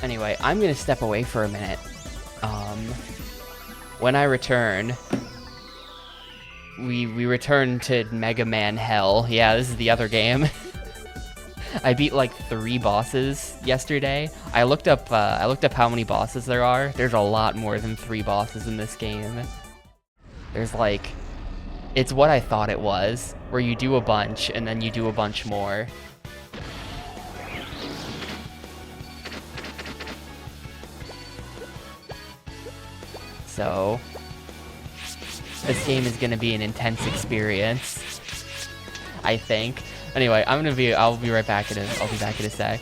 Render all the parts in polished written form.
Anyway, I'm gonna step away for a minute. When I return, we return to Mega Man Hell. Yeah, this is the other game. I beat like 3 bosses yesterday. I looked up how many bosses there are. There's a lot more than 3 bosses in this game. There's like, it's what I thought it was, where you do a bunch and then you do a bunch more. So, this game is gonna be an intense experience, I think. Anyway, I'll be right back I'll be back in a sec.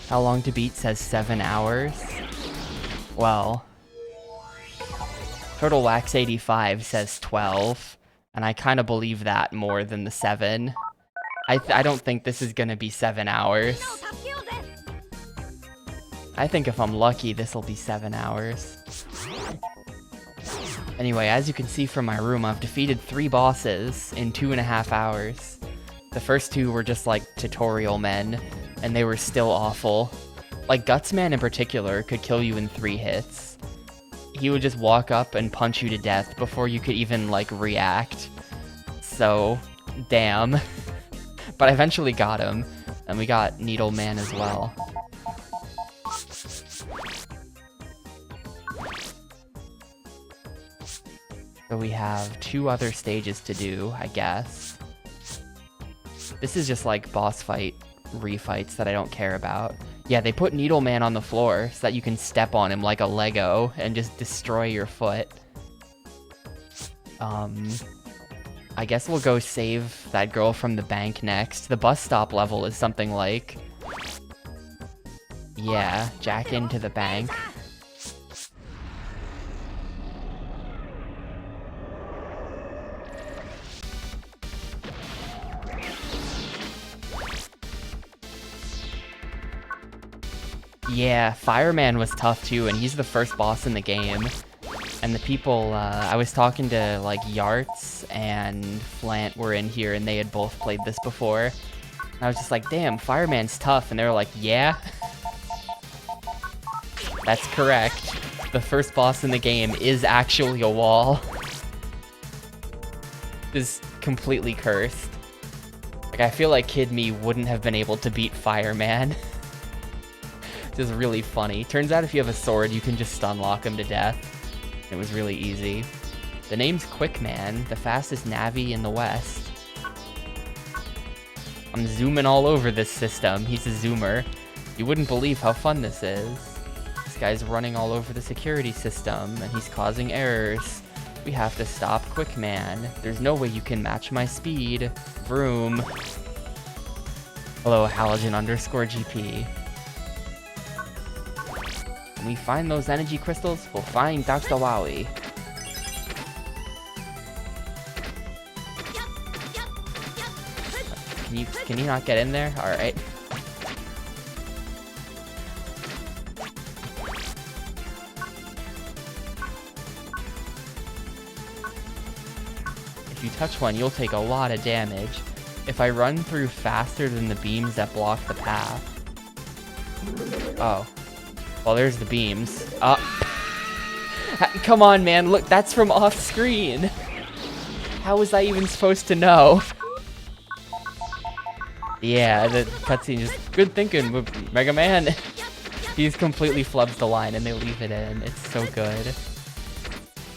How long to beat says 7 hours. Well, Turtle Wax 85 says 12, and I kind of believe that more than the 7. I don't think this is gonna be 7 hours. I think if I'm lucky, this will be 7 hours. Anyway, as you can see from my room, I've defeated 3 bosses in 2.5 hours. The first 2 were just like tutorial men, and they were still awful. Like Gutsman in particular could kill you in 3 hits. He would just walk up and punch you to death before you could even like react. So, damn. But I eventually got him, and we got Needle Man as well. So we have 2 other stages to do, I guess. This is just like boss fight refights that I don't care about. Yeah, they put Needle Man on the floor so that you can step on him like a Lego and just destroy your foot. I guess we'll go save that girl from the bank next. The bus stop level is something like... yeah, jack into the bank. Yeah, Fireman was tough too, and he's the first boss in the game. And the people, I was talking to, like, Yarts and Flant were in here, and they had both played this before. And I was just like, damn, Fireman's tough, and they were like, yeah. That's correct. The first boss in the game is actually a wall. Is completely cursed. Like, I feel like Kid Me wouldn't have been able to beat Fireman. This is really funny. Turns out if you have a sword, you can just stun lock him to death. It was really easy. The name's Quickman, the fastest Navi in the West. I'm zooming all over this system. He's a zoomer. You wouldn't believe how fun this is. This guy's running all over the security system, and he's causing errors. We have to stop Quickman. There's no way you can match my speed. Vroom. Hello, Halogen_GP. When we find those energy crystals, we'll find Dr. Wowie. Can you not get in there? Alright. If you touch one, you'll take a lot of damage. If I run through faster than the beams that block the path. Oh. Well, there's the beams. Come on, man. Look, that's from off screen. How was I even supposed to know? Yeah, the cutscene is good thinking with Mega Man. He's completely flubs the line and they leave it in. It's so good.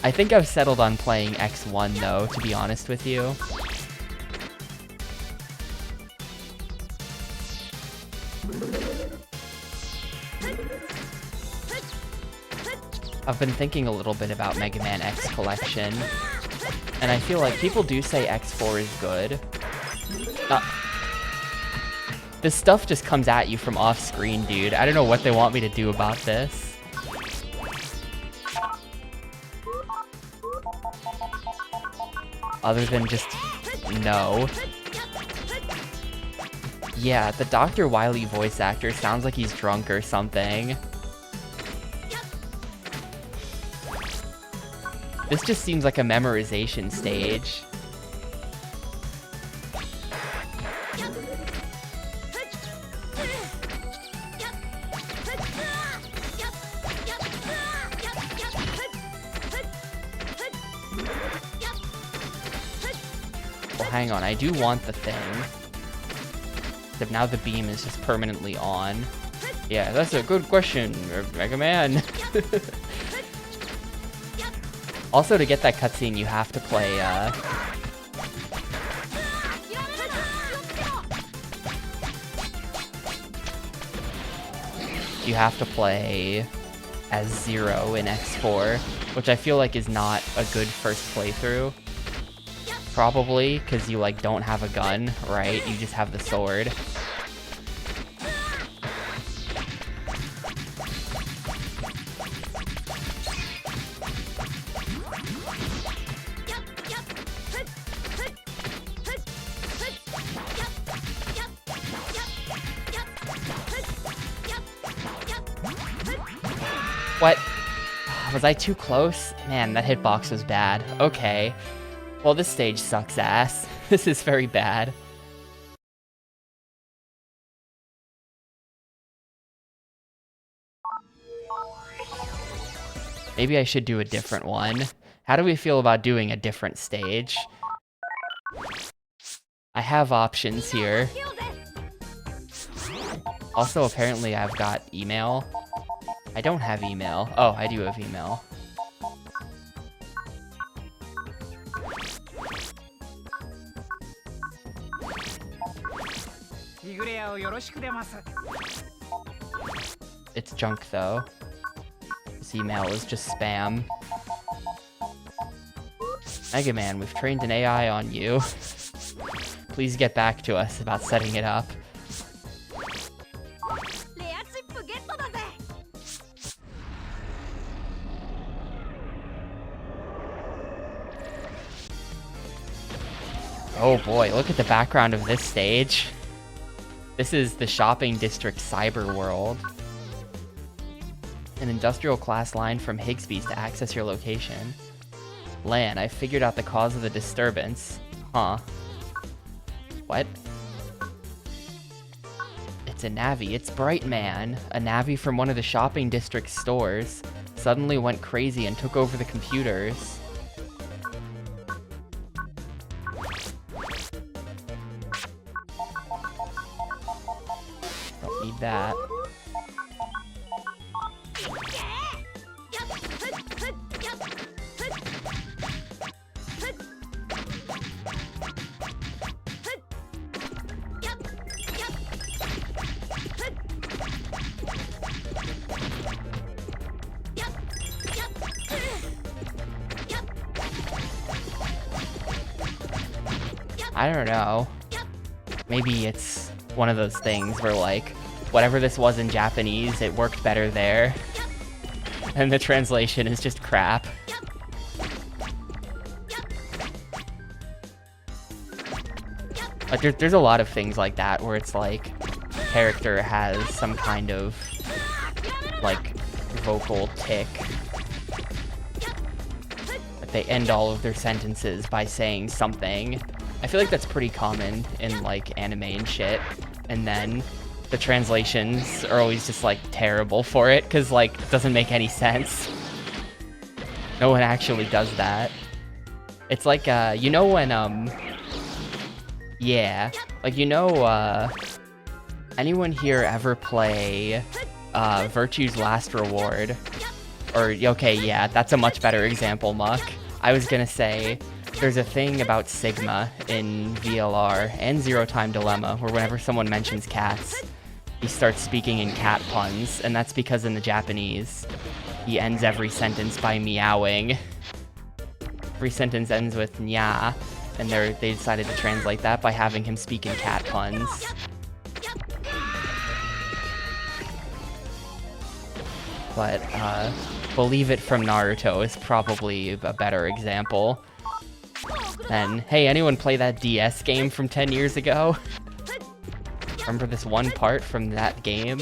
I think I've settled on playing X1 though, to be honest with you. I've been thinking a little bit about Mega Man X Collection, and I feel like people do say X4 is good. This stuff just comes at you from off screen, dude. I don't know what they want me to do about this. Other than just no. Yeah, the Dr. Wily voice actor sounds like he's drunk or something. This just seems like a memorization stage. Well, hang on, I do want the thing. Except now the beam is just permanently on. Yeah, that's a good question, Mega Man. Also, to get that cutscene, you have to play, you have to play as Zero in X4, which I feel like is not a good first playthrough. Probably, because you, like, don't have a gun, right? You just have the sword. What? Was I too close? Man, that hitbox was bad. Okay. Well, this stage sucks ass. This is very bad. Maybe I should do a different one. How do we feel about doing a different stage? I have options here. Also, apparently I've got email. I don't have email. Oh, I do have email. It's junk though. This email is just spam. Mega Man, we've trained an AI on you. Please get back to us about setting it up. Oh boy, look at the background of this stage. This is the shopping district cyber world. An industrial class line from Higsby's to access your location. LAN, I figured out the cause of the disturbance. Huh. What? It's a Navi. It's Brightman. A Navi from one of the shopping district stores suddenly went crazy and took over the computers. Don't need that. I don't know. Maybe it's one of those things where, like, whatever this was in Japanese, it worked better there. And the translation is just crap. Like, there's a lot of things like that where it's like, character has some kind of, like, vocal tick. Like, they end all of their sentences by saying something. I feel like that's pretty common in, like, anime and shit. And then the translations are always just, like, terrible for it, because, like, it doesn't make any sense. No one actually does that. It's like, you know when, yeah, like, you know, anyone here ever play, Virtue's Last Reward? Or, okay, yeah, that's a much better example, Muck. I was gonna say, there's a thing about Sigma in VLR and Zero Time Dilemma, where whenever someone mentions cats, he starts speaking in cat puns, and that's because in the Japanese, he ends every sentence by meowing. Every sentence ends with nya, and they decided to translate that by having him speak in cat puns. But, Believe It from Naruto is probably a better example. And, hey, anyone play that DS game from 10 years ago? Remember this one part from that game?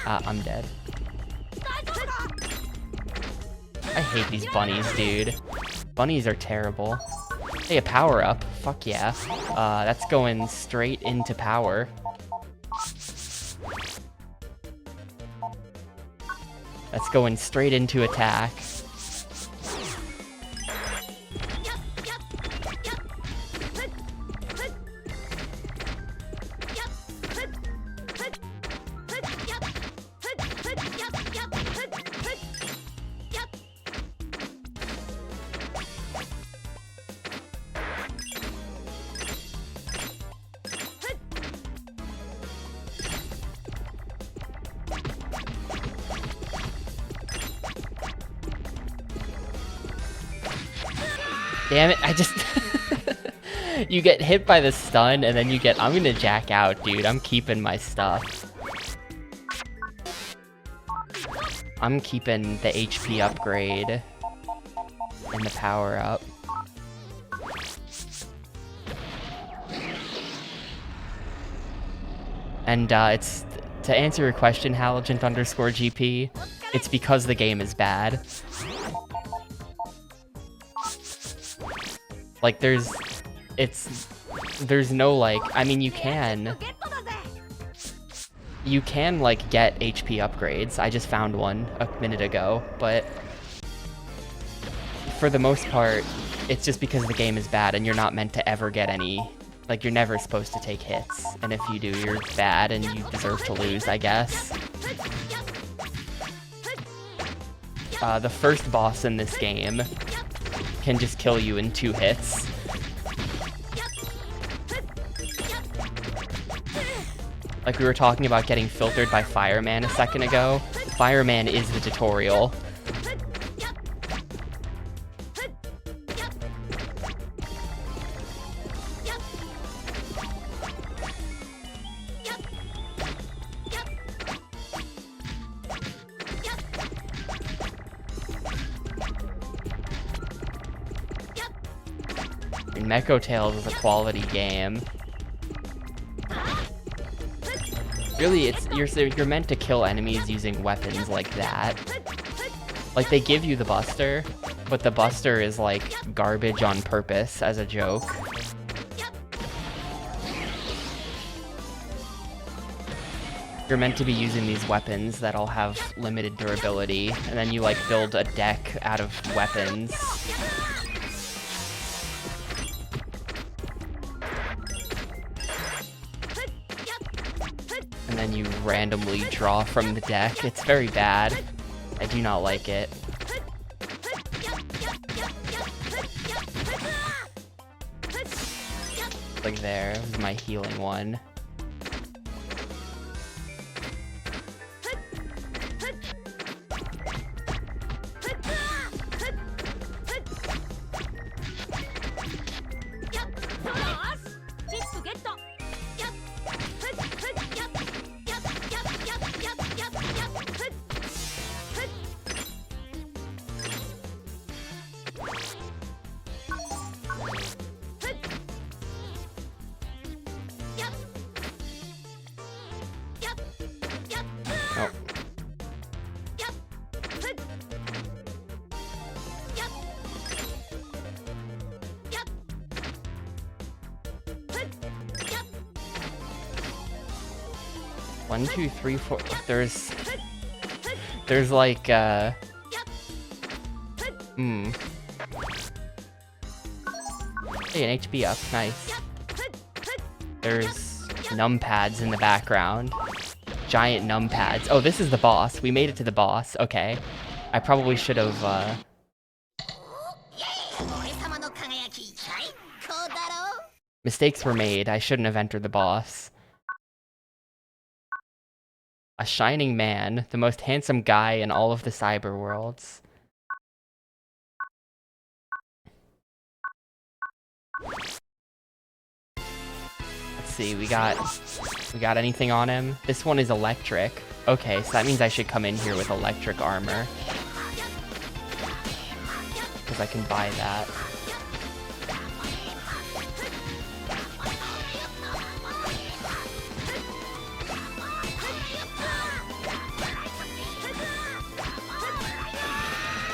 I'm dead. I hate these bunnies, dude. Bunnies are terrible. Hey, a power-up. Fuck yeah. That's going straight into power. That's going straight into attack. Damn it, I just... You get hit by the stun, and then you get... I'm gonna jack out, dude. I'm keeping my stuff. I'm keeping the HP upgrade. And the power up. And, it's... To answer your question, Halogent_GP, it's because the game is bad. Like, there's no, like, I mean, you can, like, get HP upgrades. I just found one a minute ago, but for the most part, it's just because the game is bad and you're not meant to ever get any, like, you're never supposed to take hits, and if you do, you're bad and you deserve to lose, I guess. The first boss in this game can just kill you in 2 hits. Like we were talking about getting filtered by Fireman a second ago. Fireman is the tutorial. And Mecho Tales is a quality game. Really, you're meant to kill enemies using weapons like that. Like, they give you the Buster, but the Buster is, like, garbage on purpose as a joke. You're meant to be using these weapons that all have limited durability, and then you, like, build a deck out of weapons. And then you randomly draw from the deck. It's very bad. I do not like it. Like there, this is my healing one. 1, 2, 3, 4. There's like Hey, an HP up, nice. There's numpads in the background. Giant numpads. Oh, this is the boss. We made it to the boss. Okay. I probably should have, Mistakes were made. I shouldn't have entered the boss. A shining man. The most handsome guy in all of the cyber worlds. Let's see, we got anything on him? This one is electric. Okay, so that means I should come in here with electric armor. Because I can buy that.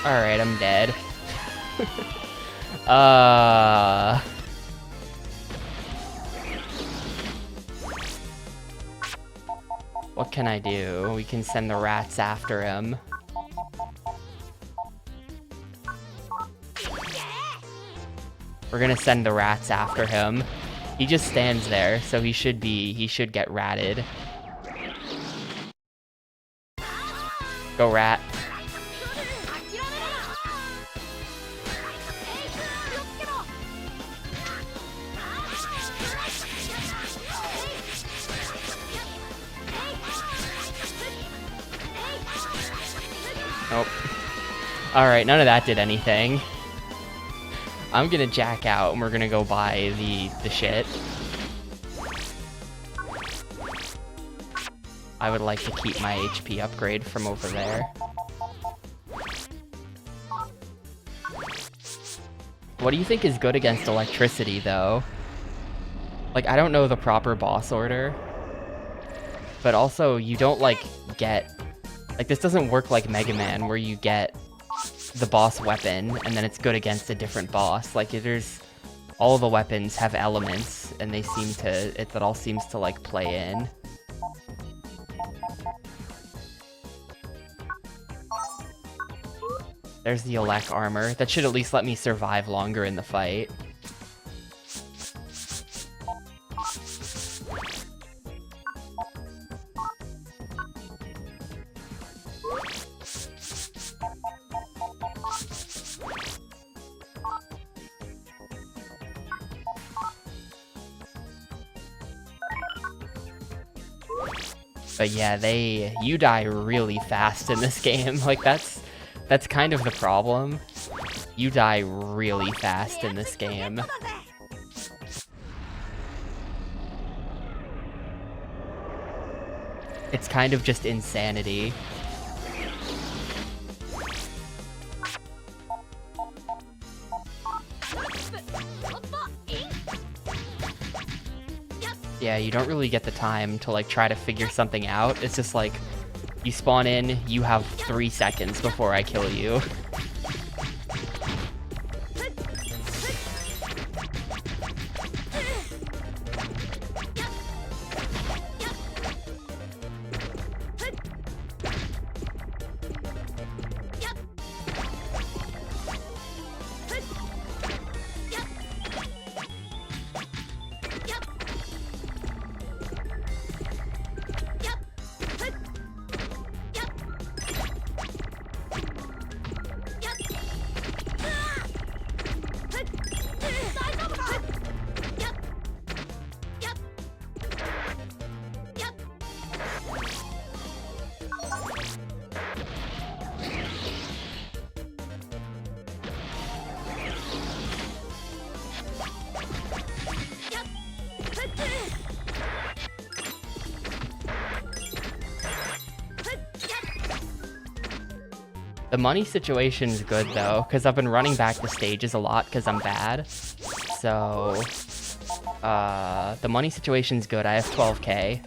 Alright, I'm dead. What can I do? We can send the rats after him. We're gonna send the rats after him. He just stands there, so he should get ratted. Go rat. Nope. Alright, none of that did anything. I'm gonna jack out and we're gonna go buy the shit. I would like to keep my HP upgrade from over there. What do you think is good against electricity, though? Like, I don't know the proper boss order. But also, you don't, like, get... Like, this doesn't work like Mega Man, where you get the boss weapon, and then it's good against a different boss. Like, there's... All the weapons have elements, and they seem to... That all seems to, like, play in. There's the Elec armor. That should at least let me survive longer in the fight. But yeah, you die really fast in this game. Like, that's kind of the problem. You die really fast in this game. It's kind of just insanity. Yeah, you don't really get the time to, like, try to figure something out. It's just like, you spawn in, you have 3 seconds before I kill you. The money situation's good, though, because I've been running back the stages a lot because I'm bad. So, the money situation's good. I have 12k.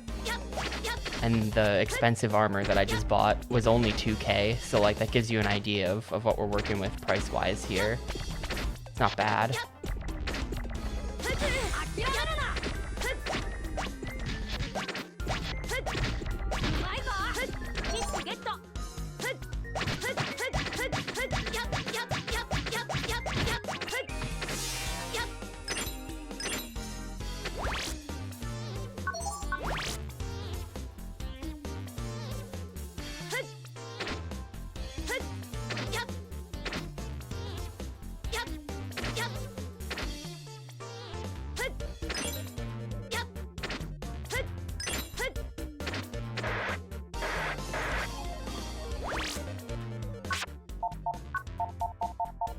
And the expensive armor that I just bought was only 2k. So, like, that gives you an idea of what we're working with price-wise here. It's not bad.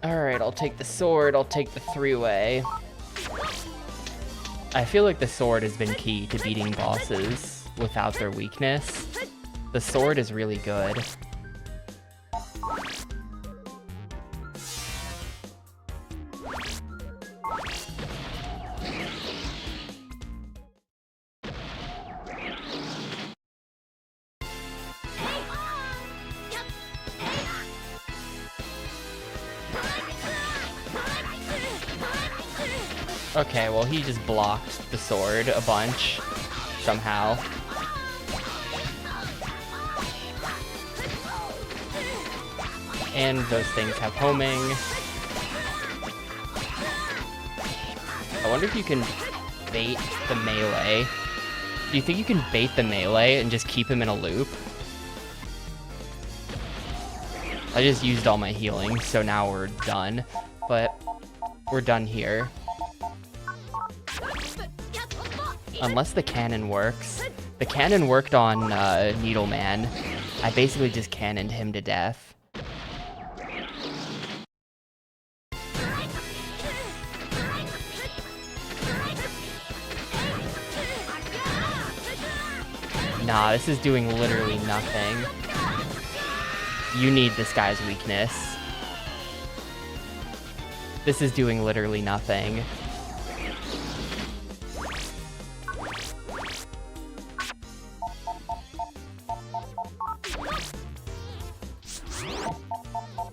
Alright, I'll take the sword, I'll take the three-way. I feel like the sword has been key to beating bosses without their weakness. The sword is really good. Okay, well he just blocked the sword a bunch, somehow. And those things have homing. I wonder if you can bait the melee. Do you think you can bait the melee and just keep him in a loop? I just used all my healing, so now we're done. But we're done here. Unless the cannon works. The cannon worked on Needleman. I basically just cannoned him to death. Nah, this is doing literally nothing. You need this guy's weakness. This is doing literally nothing.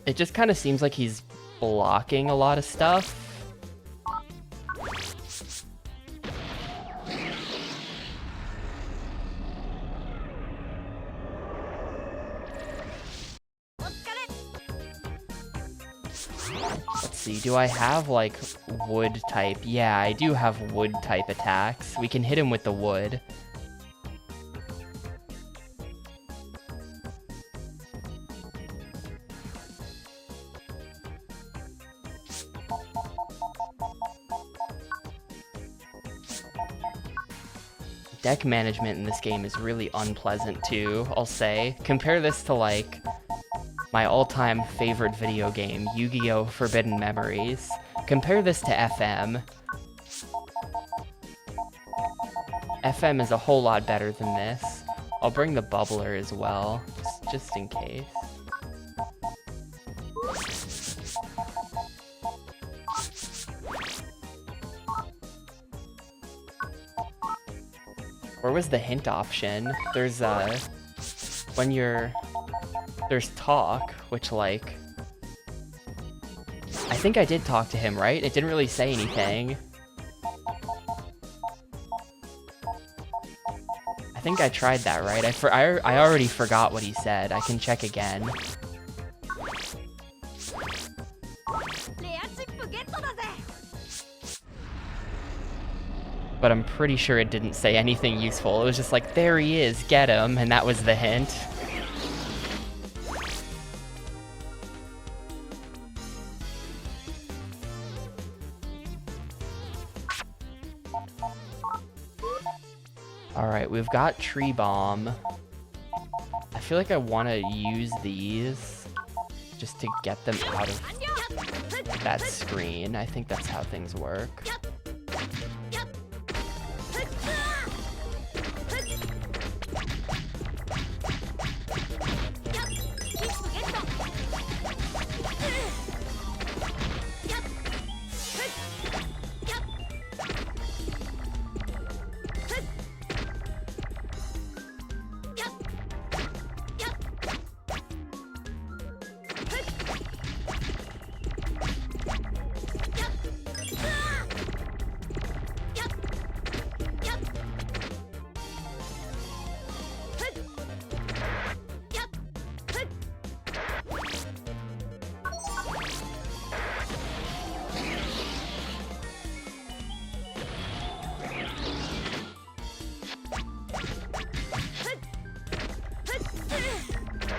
It just kind of seems like he's blocking a lot of stuff. Let's see, do I have like wood type? Yeah, I do have wood type attacks. We can hit him with the wood. Deck management in this game is really unpleasant too, I'll say. Compare this to like my all-time favorite video game, Yu-Gi-Oh! Forbidden Memories. Compare this to FM. FM is a whole lot better than this. I'll bring the bubbler as well, just in case. Where was the hint option? There's there's talk, which like, I think I did talk to him, right? It didn't really say anything. I think I tried that, right? I already forgot what he said. I can check again. But I'm pretty sure it didn't say anything useful. It was just like, there he is, get him, and that was the hint. Alright, we've got Tree Bomb. I feel like I want to use these just to get them out of that screen. I think that's how things work.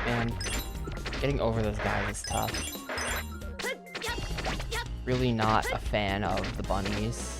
Man, getting over those guys is tough. Really not a fan of the bunnies.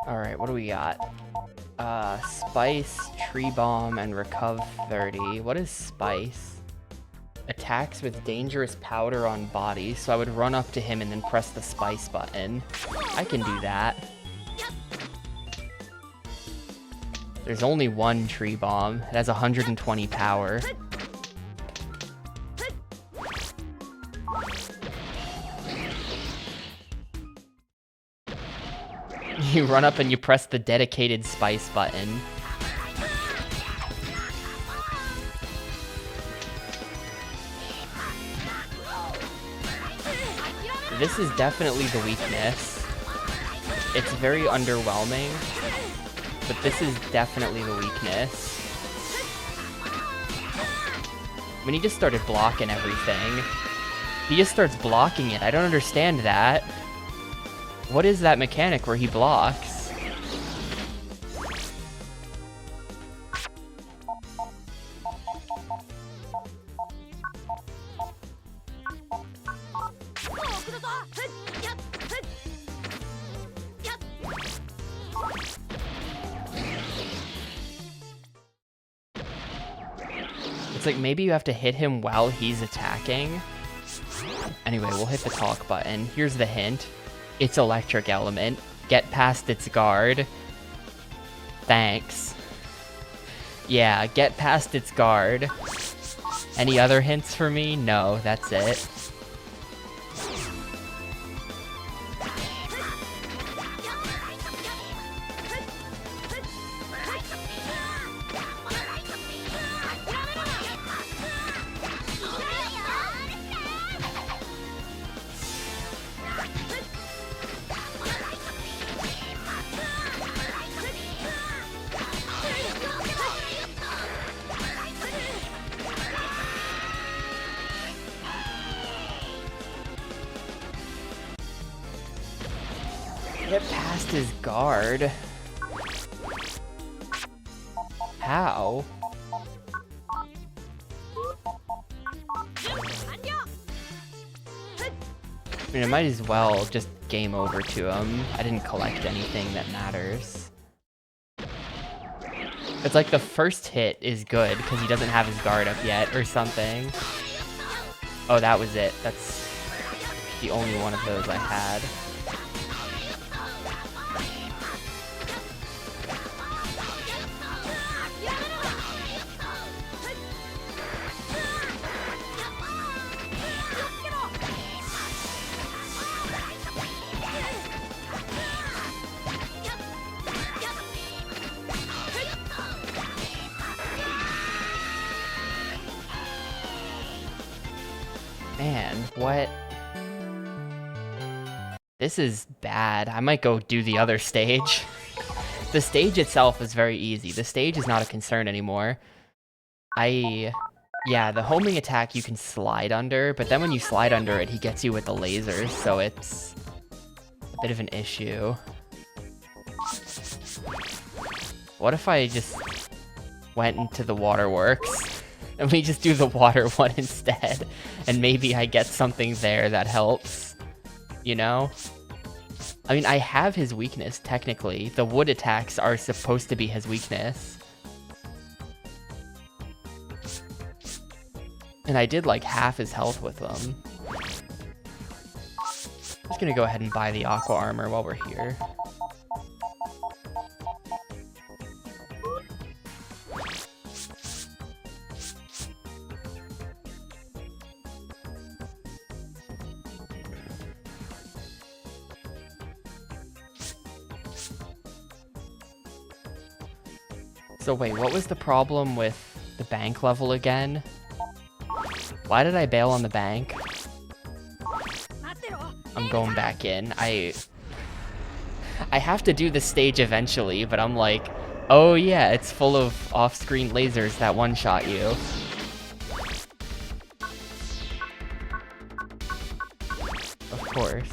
Alright, what do we got? Spice, Tree Bomb, and Recuv 30. What is Spice? Attacks with dangerous powder on body, so I would run up to him and then press the Spice button. I can do that. There's only one Tree Bomb. It has 120 power. You run up and you press the dedicated Spice button. This is definitely the weakness. It's very underwhelming, but this is definitely the weakness. I mean, he just started blocking everything. He just starts blocking it. I don't understand that. What is that mechanic where he blocks? It's like maybe you have to hit him while he's attacking. Anyway, we'll hit the talk button. Here's the hint. It's electric element. Get past its guard. Thanks. Yeah, get past its guard. Any other hints for me? No, that's it. Get past his guard. How? I mean, I might as well just game over to him. I didn't collect anything that matters. It's like the first hit is good because he doesn't have his guard up yet or something. Oh, that was it. That's the only one of those I had. Man, what? This is bad. I might go do the other stage. The stage itself is very easy. The stage is not a concern anymore. Yeah, the homing attack you can slide under, but then when you slide under it, he gets you with the lasers, so it's a bit of an issue. What if I just went into the waterworks? And we just do the water one instead, and maybe I get something there that helps, you know? I mean, I have his weakness, technically. The wood attacks are supposed to be his weakness. And I did like half his health with them. I'm just gonna go ahead and buy the aqua armor while we're here. So wait, what was the problem with the bank level again? Why did I bail on the bank? I'm going back in. I have to do the stage eventually, but I'm like, oh yeah, it's full of off-screen lasers that one-shot you. Of course.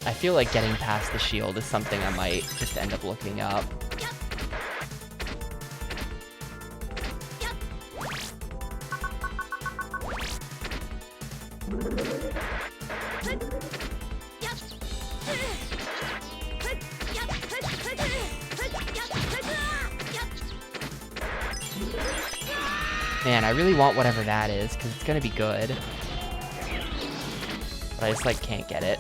I feel like getting past the shield is something I might just end up looking up. Man, I really want whatever that is, because it's gonna be good. But I just, like, can't get it.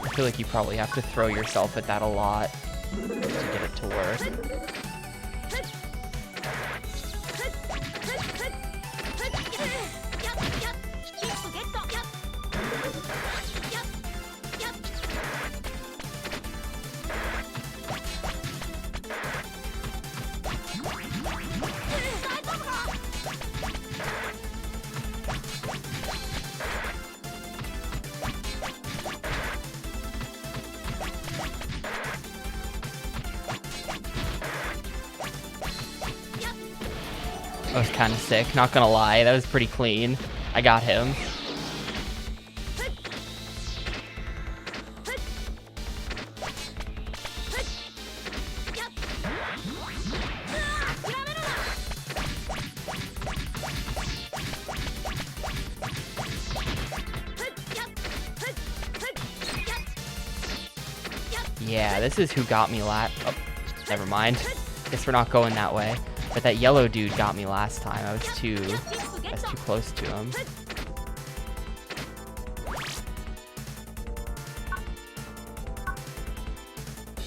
I feel like you probably have to throw yourself at that a lot to get it to work. That was kind of sick, not gonna lie. That was pretty clean. I got him. Yeah, this is who got me oh, never mind. Guess we're not going that way. But that yellow dude got me last time. I was too close to him.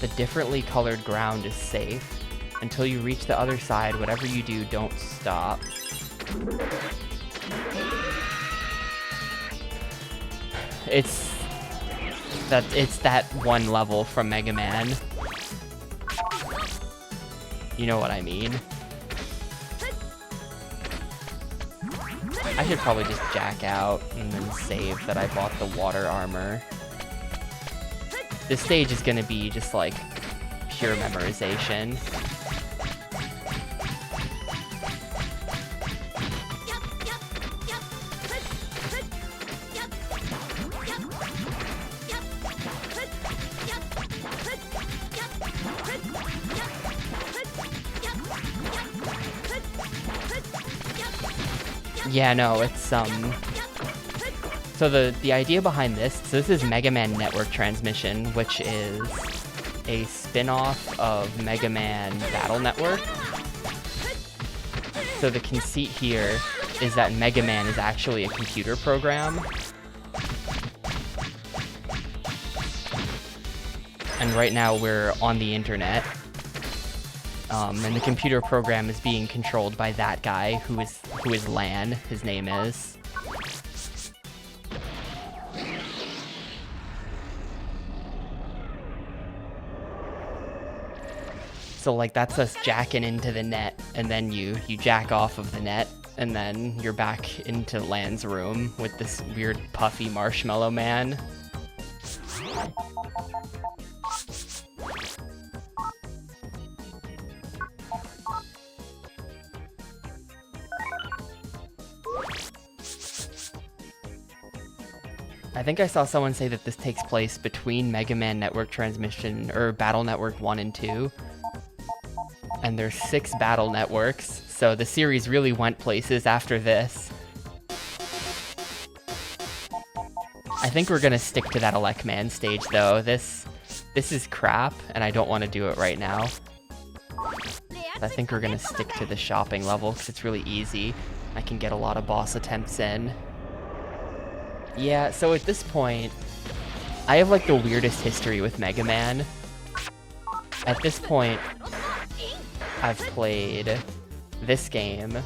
The differently colored ground is safe. Until you reach the other side, whatever you do, don't stop. It's that one level from Mega Man. You know what I mean. I should probably just jack out and then save that I bought the water armor. This stage is gonna be just like pure memorization. Yeah, no, it's so the idea behind this, so this is Mega Man Network Transmission, which is a spin-off of Mega Man Battle Network. So the conceit here is that Mega Man is actually a computer program. And right now we're on the internet. And the computer program is being controlled by that guy who is Lan, his name is. So like that's us jacking into the net, and then you jack off of the net, and then you're back into Lan's room with this weird puffy marshmallow man. I think I saw someone say that this takes place between Mega Man Network Transmission, or Battle Network 1 and 2. And there's 6 battle networks, so the series really went places after this. I think we're gonna stick to that Elecman stage though. This is crap, and I don't want to do it right now. I think we're gonna stick to the shopping level, because it's really easy. I can get a lot of boss attempts in. Yeah, so at this point, I have like the weirdest history with Mega Man. At this point, I've played this game.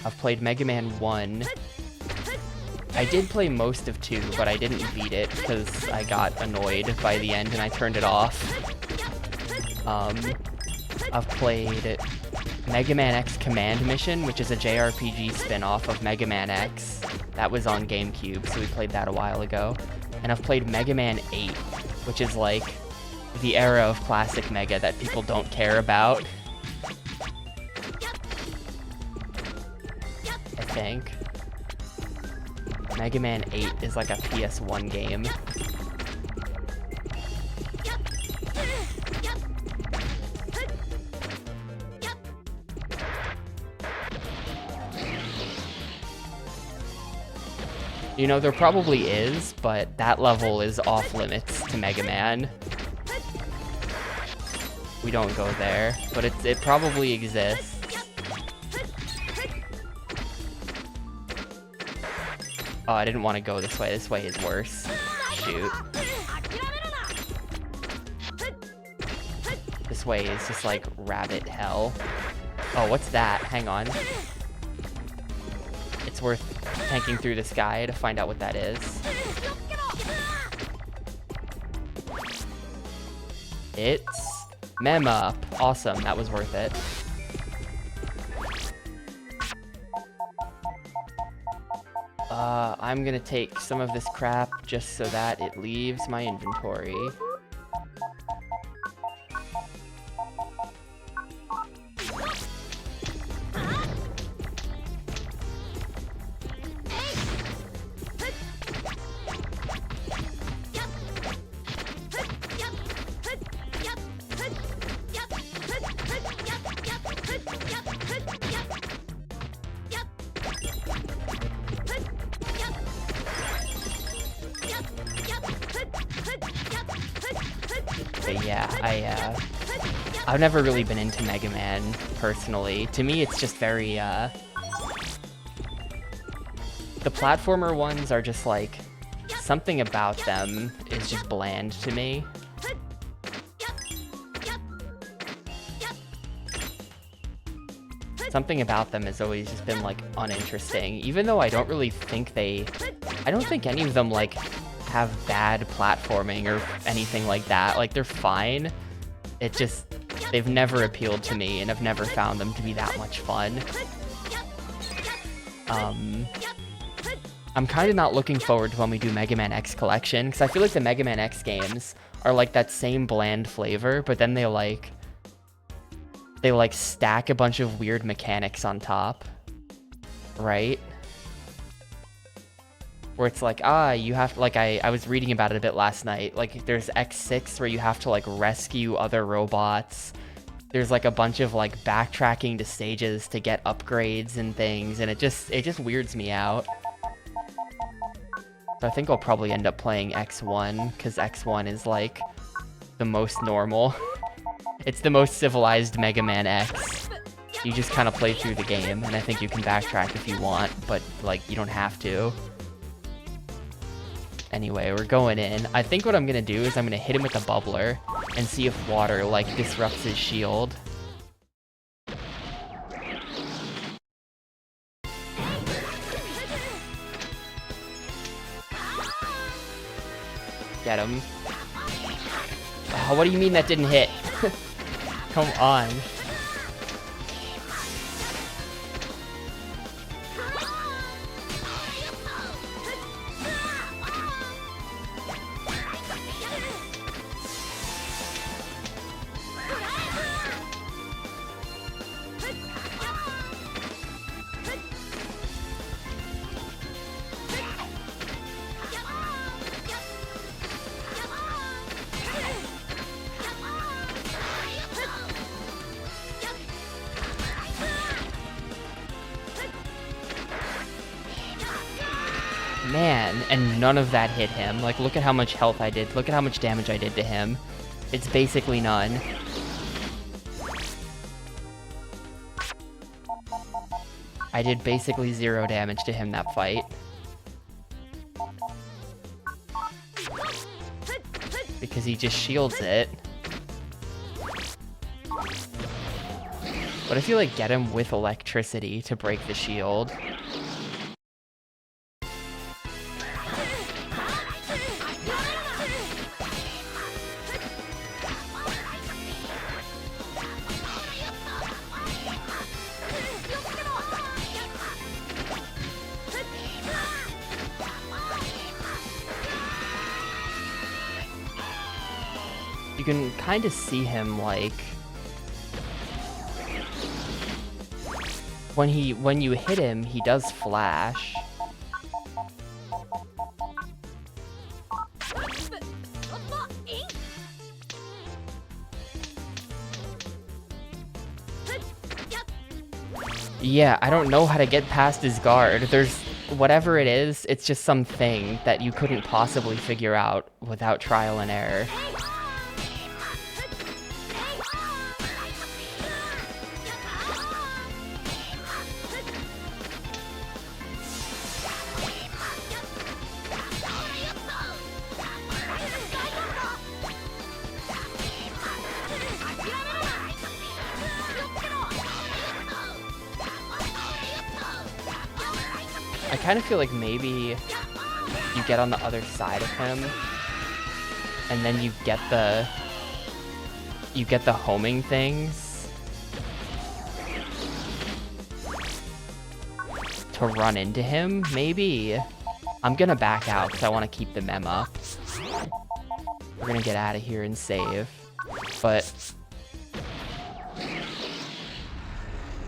I've played Mega Man 1. I did play most of 2, but I didn't beat it because I got annoyed by the end and I turned it off. I've played Mega Man X Command Mission, which is a JRPG spin-off of Mega Man X. That was on Gamecube, so we played that a while ago. And I've played Mega Man 8, which is like the era of classic Mega that people don't care about. I think. Mega Man 8 is like a PS1 game. You know, there probably is, but that level is off limits to Mega Man. We don't go there, but it probably exists. Oh, I didn't want to go this way. This way is worse. Shoot. This way is just like rabbit hell. Oh, what's that? Hang on. It's worth tanking through the sky to find out what that is. It's Mem Up. Awesome, that was worth it. I'm gonna take some of this crap just so that it leaves my inventory. But yeah, I've never really been into Mega Man, personally. To me, it's just very, the platformer ones are just like, something about them is just bland to me. Something about them has always just been, like, uninteresting. Even though I don't really think I don't think any of them, like, have bad platforming or anything like that. Like, they're fine. It just, they've never appealed to me, and I've never found them to be that much fun. I'm kind of not looking forward to when we do Mega Man X Collection, because I feel like the Mega Man X games are like that same bland flavor, but then they stack a bunch of weird mechanics on top, right? Where it's like, you have to, like, I was reading about it a bit last night. Like, there's X6 where you have to, like, rescue other robots. There's, like, a bunch of, like, backtracking to stages to get upgrades and things, and it just weirds me out. So I think I'll probably end up playing X1, because X1 is, like, the most normal. It's the most civilized Mega Man X. You just kind of play through the game, and I think you can backtrack if you want, but, like, you don't have to. Anyway, we're going in. I think what I'm gonna do is I'm gonna hit him with a bubbler and see if water, like, disrupts his shield. Get him. Oh, what do you mean that didn't hit? Come on. Man, and none of that hit him. Like, look at how much health I did. Look at how much damage I did to him. It's basically none. I did basically 0 damage to him that fight. Because he just shields it. But I feel like get him with electricity to break the shield. You can kind of see him, like, when you hit him, he does flash. Yeah, I don't know how to get past his guard. There's whatever it is, it's just something that you couldn't possibly figure out without trial and error. I kind of feel like maybe you get on the other side of him, and then you get the homing things to run into him, maybe? I'm gonna back out because I want to keep the mem up. We're gonna get out of here and save, but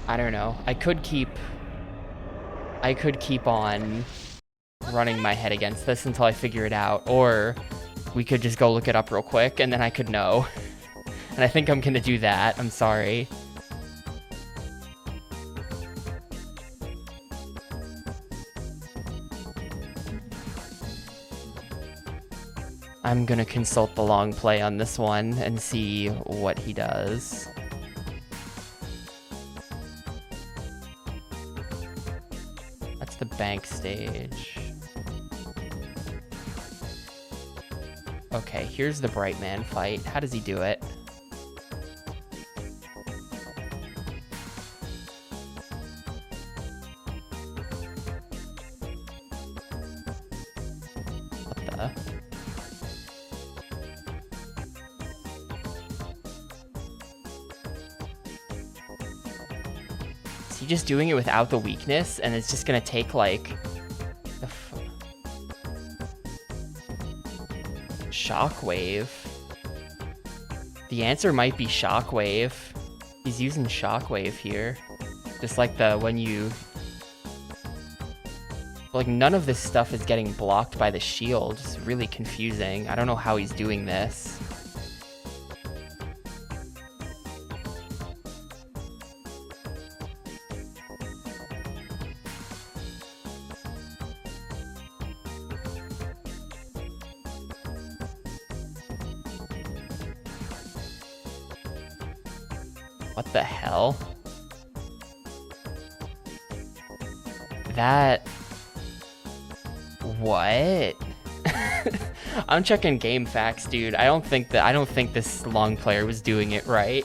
I don't know. I could keep on running my head against this until I figure it out, or we could just go look it up real quick and then I could know. And I think I'm gonna do that. I'm sorry. I'm gonna consult the long play on this one and see what he does. That's the bank stage. Okay, here's the Bright Man fight. How does he do it? What the? Is he just doing it without the weakness, and it's just gonna take, like, Shockwave? The answer might be Shockwave. He's using Shockwave here. Just like when you... Like, none of this stuff is getting blocked by the shield. It's really confusing. I don't know how he's doing this. What the hell? That... What? I'm checking game facts, dude. I don't think this long player was doing it right.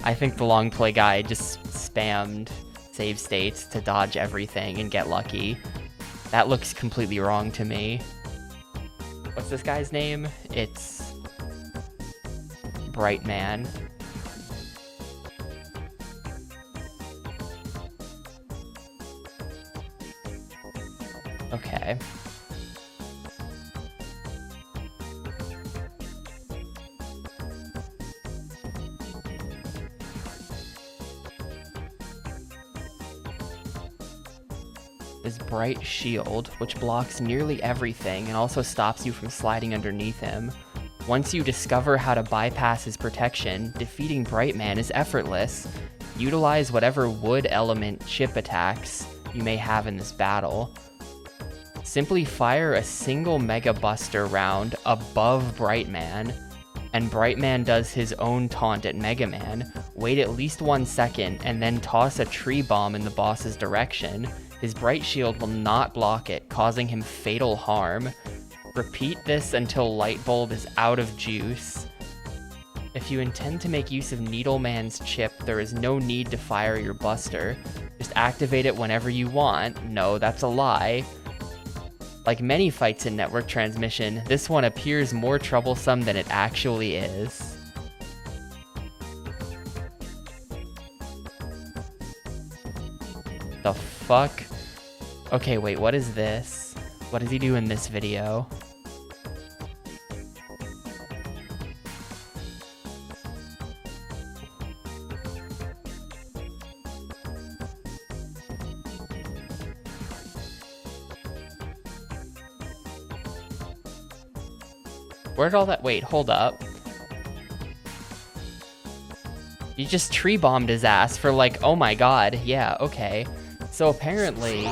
I think the long play guy just spammed save states to dodge everything and get lucky. That looks completely wrong to me. What's this guy's name? It's Bright Man. Okay. His Bright Shield, which blocks nearly everything and also stops you from sliding underneath him. Once you discover how to bypass his protection, defeating Bright Man is effortless. Utilize whatever wood element chip attacks you may have in this battle. Simply fire a single Mega Buster round above Bright Man, and Bright Man does his own taunt at Mega Man. Wait at least 1 second, and then toss a tree bomb in the boss's direction. His Bright Shield will not block it, causing him fatal harm. Repeat this until Light Bulb is out of juice. If you intend to make use of Needle Man's chip, there is no need to fire your Buster. Just activate it whenever you want. No, that's a lie. Like many fights in network transmission, this one appears more troublesome than it actually is. The fuck? Okay, wait, what is this? What does he do in this video? Where'd all that... Wait, hold up. You just tree bombed his ass for like, oh my god, yeah, okay. So apparently,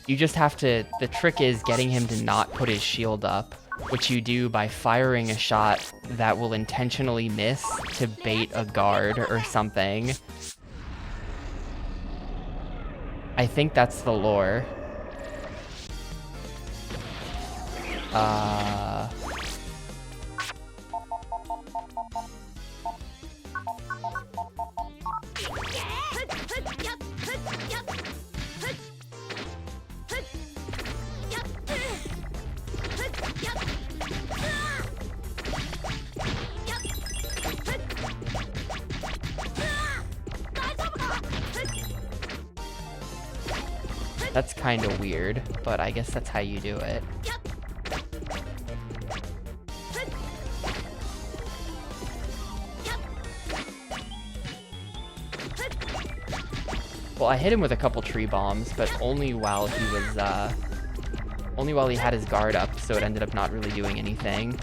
you just have to, the trick is getting him to not put his shield up, which you do by firing a shot that will intentionally miss to bait a guard or something. I think that's the lore. That's kind of weird, but I guess that's how you do it. Well, I hit him with a couple tree bombs, but only while he was, only while he had his guard up, so it ended up not really doing anything.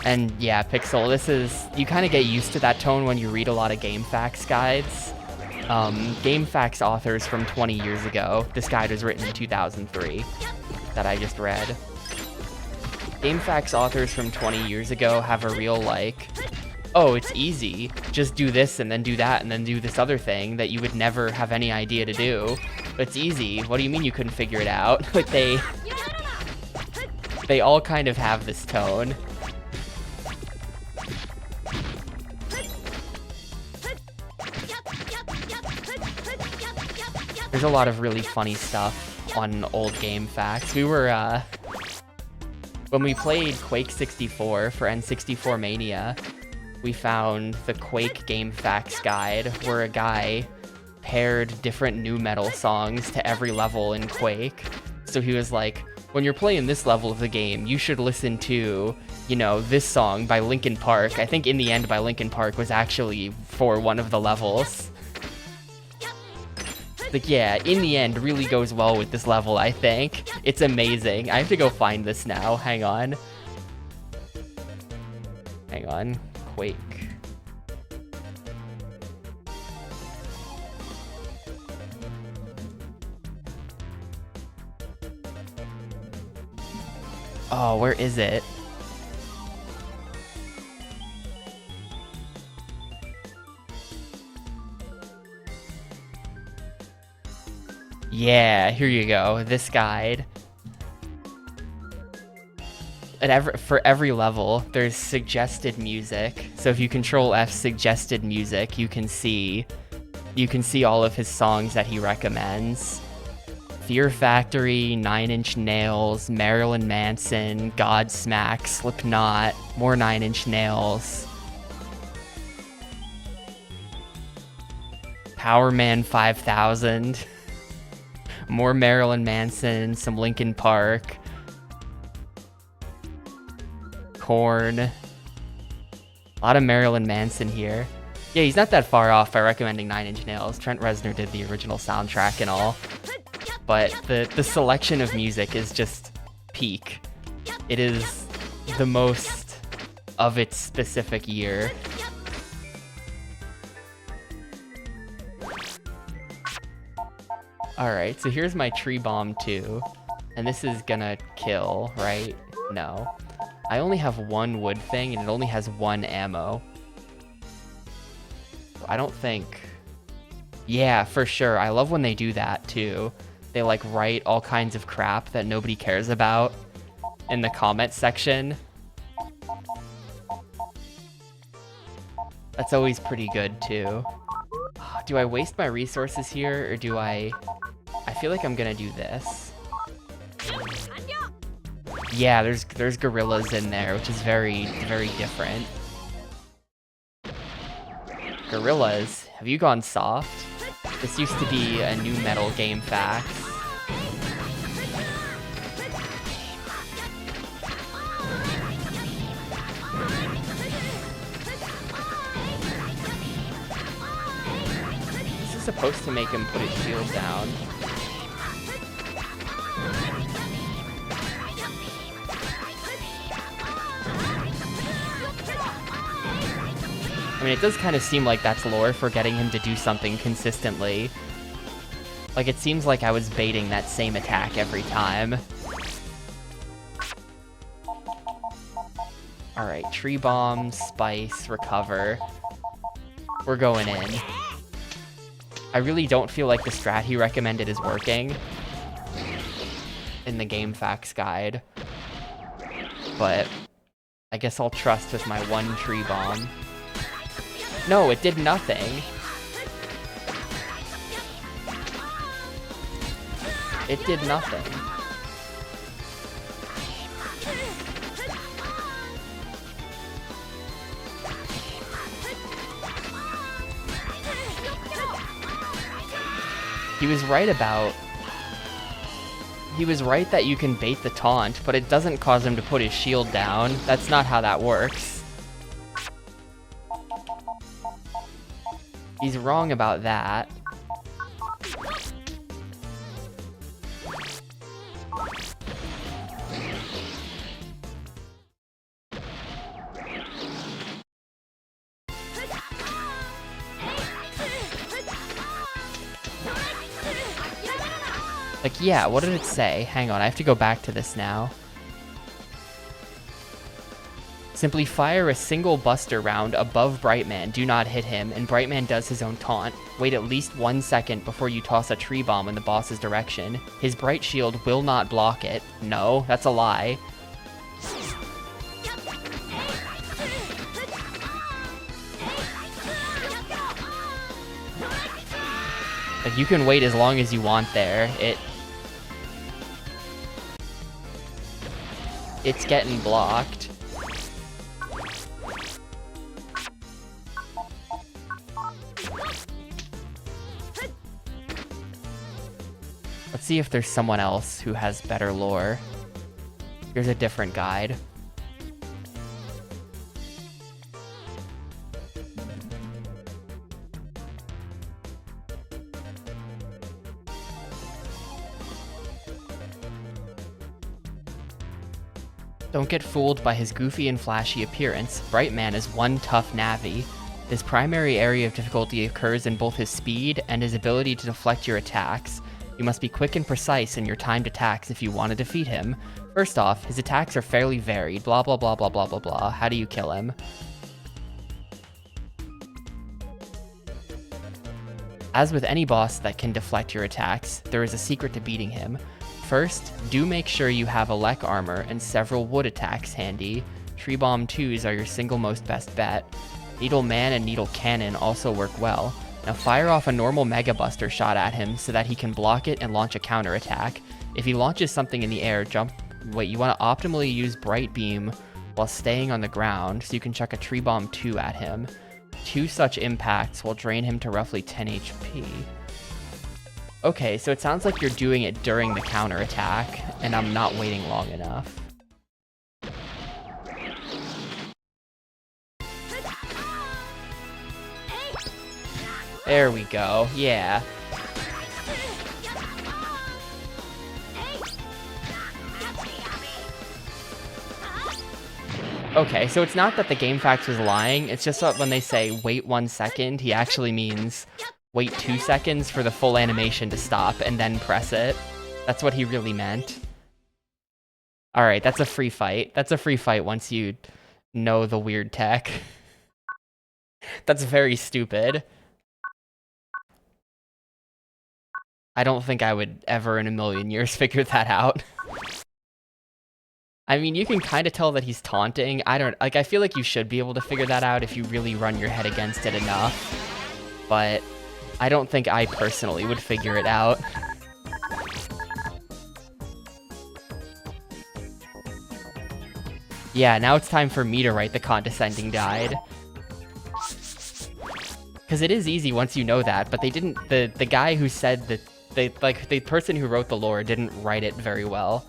And yeah, Pixel, this is, you kind of get used to that tone when you read a lot of GameFAQs guides. GameFAQs authors from 20 years ago, this guide was written in 2003, that I just read. GameFAQs authors from 20 years ago have a real like, oh, it's easy, just do this and then do that and then do this other thing that you would never have any idea to do. It's easy, what do you mean you couldn't figure it out? Like they all kind of have this tone. There's a lot of really funny stuff on old GameFAQs. We were, when we played Quake 64 for N64 Mania, we found the Quake GameFAQs guide where a guy paired different nu metal songs to every level in Quake. So he was like, when you're playing this level of the game, you should listen to, you know, this song by Linkin Park. I think In the End by Linkin Park was actually for one of the levels. Like, yeah, In the End really goes well with this level, I think. It's amazing. I have to go find this now. Hang on. Hang on. Quake. Oh, where is it? Yeah, here you go. This guide. For every level, there's suggested music. So if you control F suggested music, you can see all of his songs that he recommends. Fear Factory, 9 Inch Nails, Marilyn Manson, Godsmack, Slipknot, more 9 Inch Nails. Power Man 5000. More Marilyn Manson, some Linkin Park. Korn. A lot of Marilyn Manson here. Yeah, he's not that far off by recommending 9 Inch Nails. Trent Reznor did the original soundtrack and all. But the selection of music is just peak. It is the most of its specific year. Alright, so here's my tree bomb too. And this is gonna kill, right? No. I only have one wood thing and it only has one ammo. So I don't think... Yeah, for sure. I love when they do that too. They like write all kinds of crap that nobody cares about in the comment section. That's always pretty good too. Do I waste my resources here or do I feel like I'm gonna do this. Yeah, there's gorillas in there, which is very, very different. Gorillas? Have you gone soft? This used to be a nu metal GameFAQs. This is supposed to make him put his shield down. I mean, it does kind of seem like that's lore for getting him to do something consistently. Like, it seems like I was baiting that same attack every time. Alright, Tree Bomb, Spice, Recover. We're going in. I really don't feel like the strat he recommended is working in the game facts guide. But I guess I'll trust with my one Tree Bomb. No, it did nothing. It did nothing. He was right that you can bait the taunt, but it doesn't cause him to put his shield down. That's not how that works. He's wrong about that. Like, yeah, what did it say? Hang on, I have to go back to this now. Simply fire a single buster round above Brightman, do not hit him, and Brightman does his own taunt. Wait at least 1 second before you toss a tree bomb in the boss's direction. His bright shield will not block it. No, that's a lie. Like, you can wait as long as you want there. It's getting blocked. Let's see if there's someone else who has better lore. Here's a different guide. Don't get fooled by his goofy and flashy appearance. Brightman is one tough Navi. His primary area of difficulty occurs in both his speed and his ability to deflect your attacks. You must be quick and precise in your timed attacks if you want to defeat him. First off, his attacks are fairly varied, blah blah blah blah blah blah blah. How do you kill him? As with any boss that can deflect your attacks, there is a secret to beating him. First, do make sure you have a Lek armor and several wood attacks handy. Tree Bomb 2s are your single most best bet. Needle Man and Needle Cannon also work well. Now fire off a normal Mega Buster shot at him so that he can block it and launch a counter attack. If he launches something in the air, you want to optimally use Bright Beam while staying on the ground so you can chuck a Tree Bomb 2 at him. 2 such impacts will drain him to roughly 10 HP. Okay, so it sounds like you're doing it during the counter attack, and I'm not waiting long enough. There we go, yeah. Okay, so it's not that the GameFAQs was lying, it's just that when they say wait 1 second, he actually means wait 2 seconds for the full animation to stop and then press it. That's what he really meant. Alright, that's a free fight. That's a free fight once you know the weird tech. That's very stupid. I don't think I would ever in a million years figure that out. I mean, you can kind of tell that he's taunting. I feel like you should be able to figure that out if you really run your head against it enough. But I don't think I personally would figure it out. Yeah, now it's time for me to write the condescending guide. Because it is easy once you know that, but they didn't, the guy who said that, the person who wrote the lore didn't write it very well.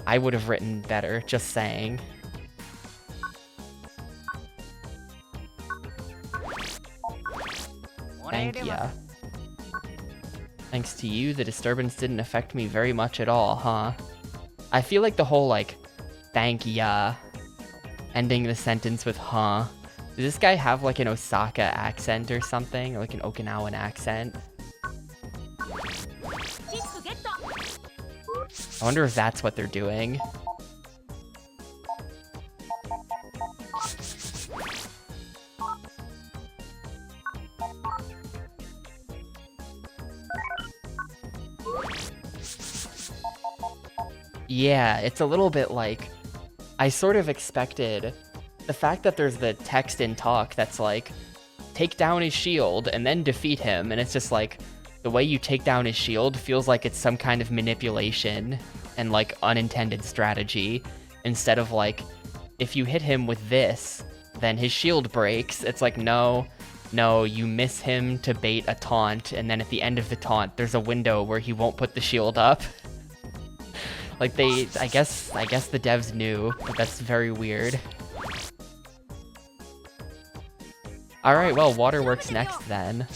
I would have written better, just saying. Thank ya. Thanks to you, the disturbance didn't affect me very much at all, huh? I feel like the whole, like, thank ya, ending the sentence with huh. Does this guy have, like, an Osaka accent or something? Or, like, an Okinawan accent? I wonder if that's what they're doing. Yeah, it's a little bit like, I sort of expected the fact that there's the text in talk that's like, take down his shield and then defeat him, and it's just like, the way you take down his shield feels like it's some kind of manipulation and like unintended strategy, instead of like, if you hit him with this, then his shield breaks. It's like, no, you miss him to bait a taunt, and then at the end of the taunt, there's a window where he won't put the shield up. Like I guess the devs knew, but that's very weird. Alright, well, waterworks next then.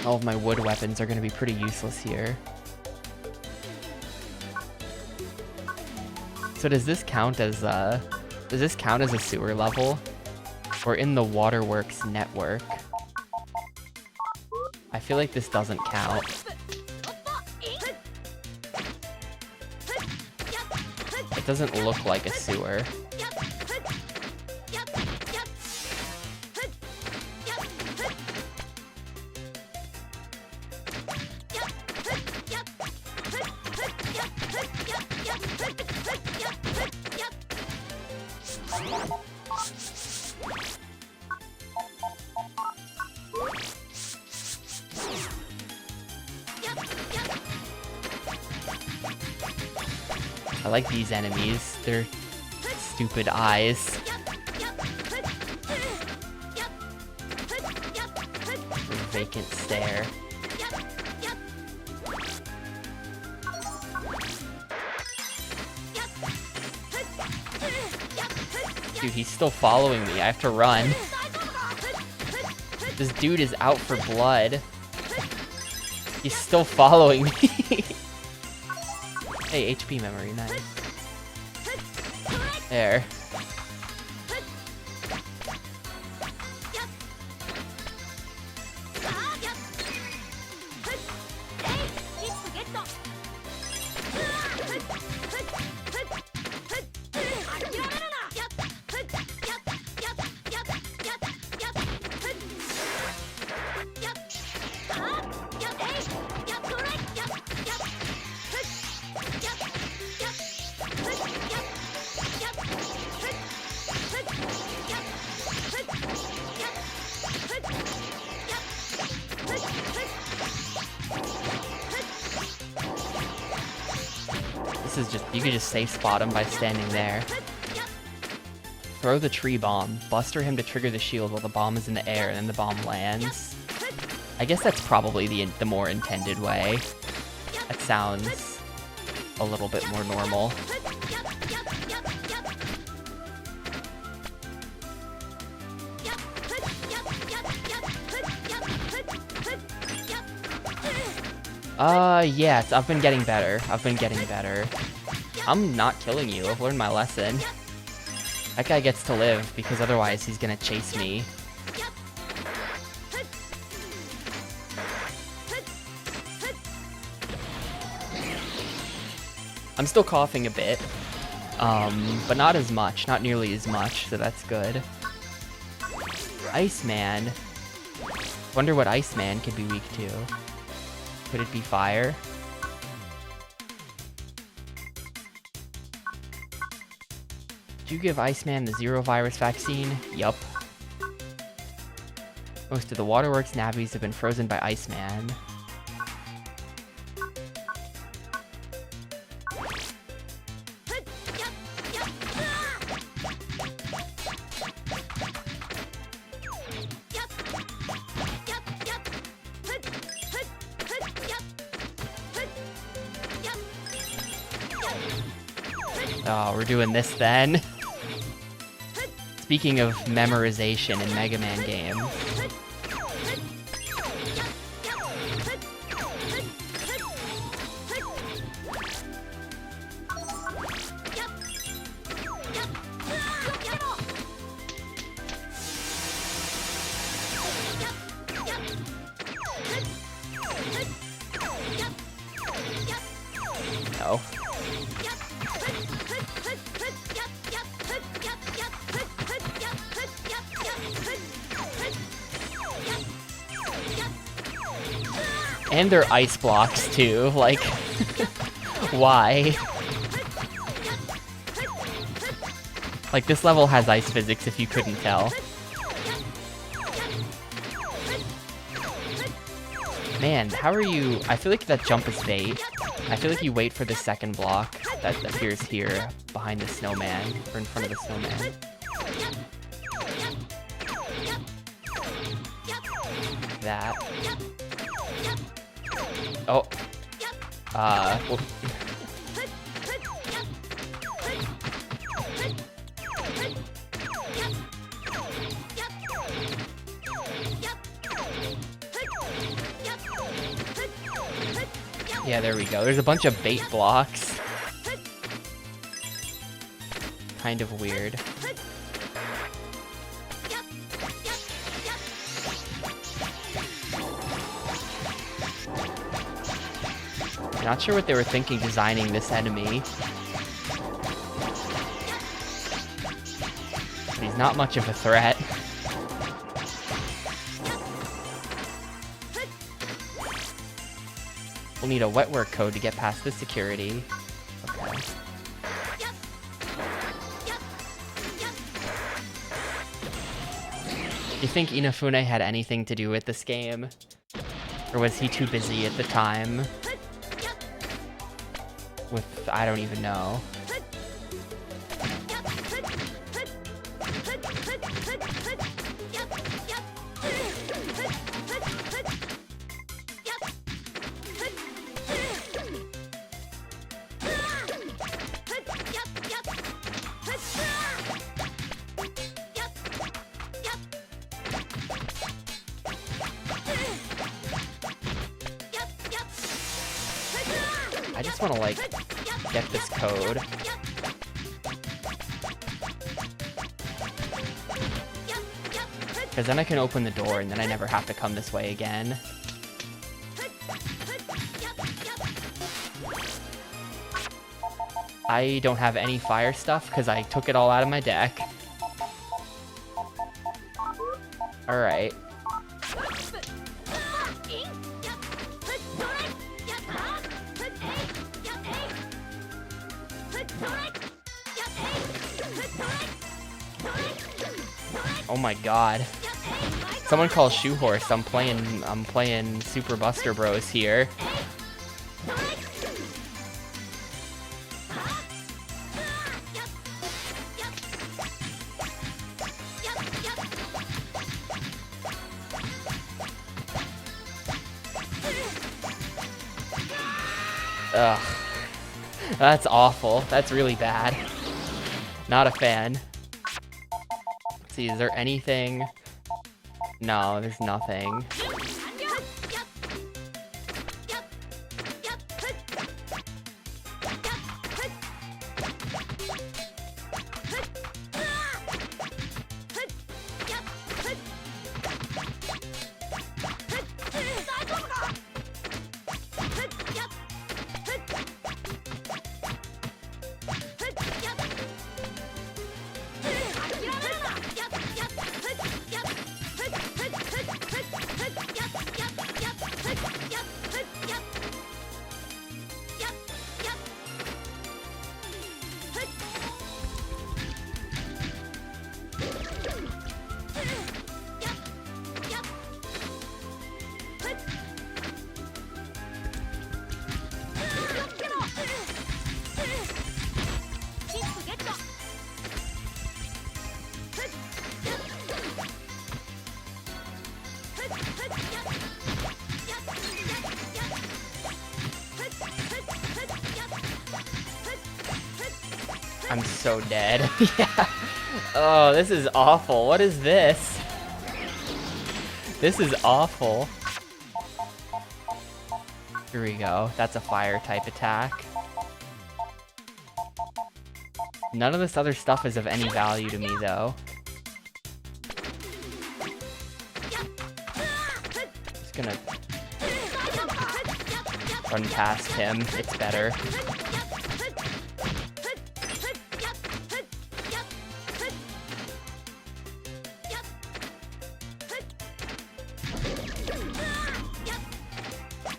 All of my wood weapons are gonna be pretty useless here. So does this count as a sewer level? Or in the waterworks network? I feel like this doesn't count. It doesn't look like a sewer. I like these enemies. They're stupid eyes. Their vacant stare. Dude, he's still following me. I have to run. This dude is out for blood. He's still following me. Hey, HP memory, nice. There. This is just, you can just safe spot him by standing there. Throw the tree bomb. Buster him to trigger the shield while the bomb is in the air, and then the bomb lands. I guess that's probably the more intended way. That sounds a little bit more normal. Yeah, I've been getting better. I'm not killing you. I've learned my lesson. That guy gets to live, because otherwise he's gonna chase me. I'm still coughing a bit, but not as much, not nearly as much, so that's good. Iceman. Wonder what Iceman could be weak to. Could it be fire? Did you give Iceman the Zero virus vaccine? Yup. Most of the waterworks navvies have been frozen by Iceman. Oh, we're doing this then. Speaking of memorization in Mega Man games. No. And they're ice blocks too, like, why? Like, this level has ice physics if you couldn't tell. Man, how are you... I feel like that jump is bait. I feel like you wait for the second block that appears here behind the snowman, or in front of the snowman. That. Oh. Well. Yeah, there we go. There's a bunch of bait blocks. Kind of weird. Not sure what they were thinking designing this enemy. But he's not much of a threat. We'll need a wet work code to get past this security. Okay. Do you think Inafune had anything to do with this game? Or was he too busy at the time? With, I don't even know. I just want to, like, get this code. Because then I can open the door and then I never have to come this way again. I don't have any fire stuff because I took it all out of my deck. Alright. Oh my god. Someone call Shoehorse. I'm playing Super Buster Bros here. Ugh. That's awful. That's really bad. Not a fan. Let's see, is there anything? No, there's nothing. I'm so dead. Yeah. Oh, this is awful. What is this? This is awful. Here we go. That's a fire type attack. None of this other stuff is of any value to me, though. Just gonna run past him. It's better.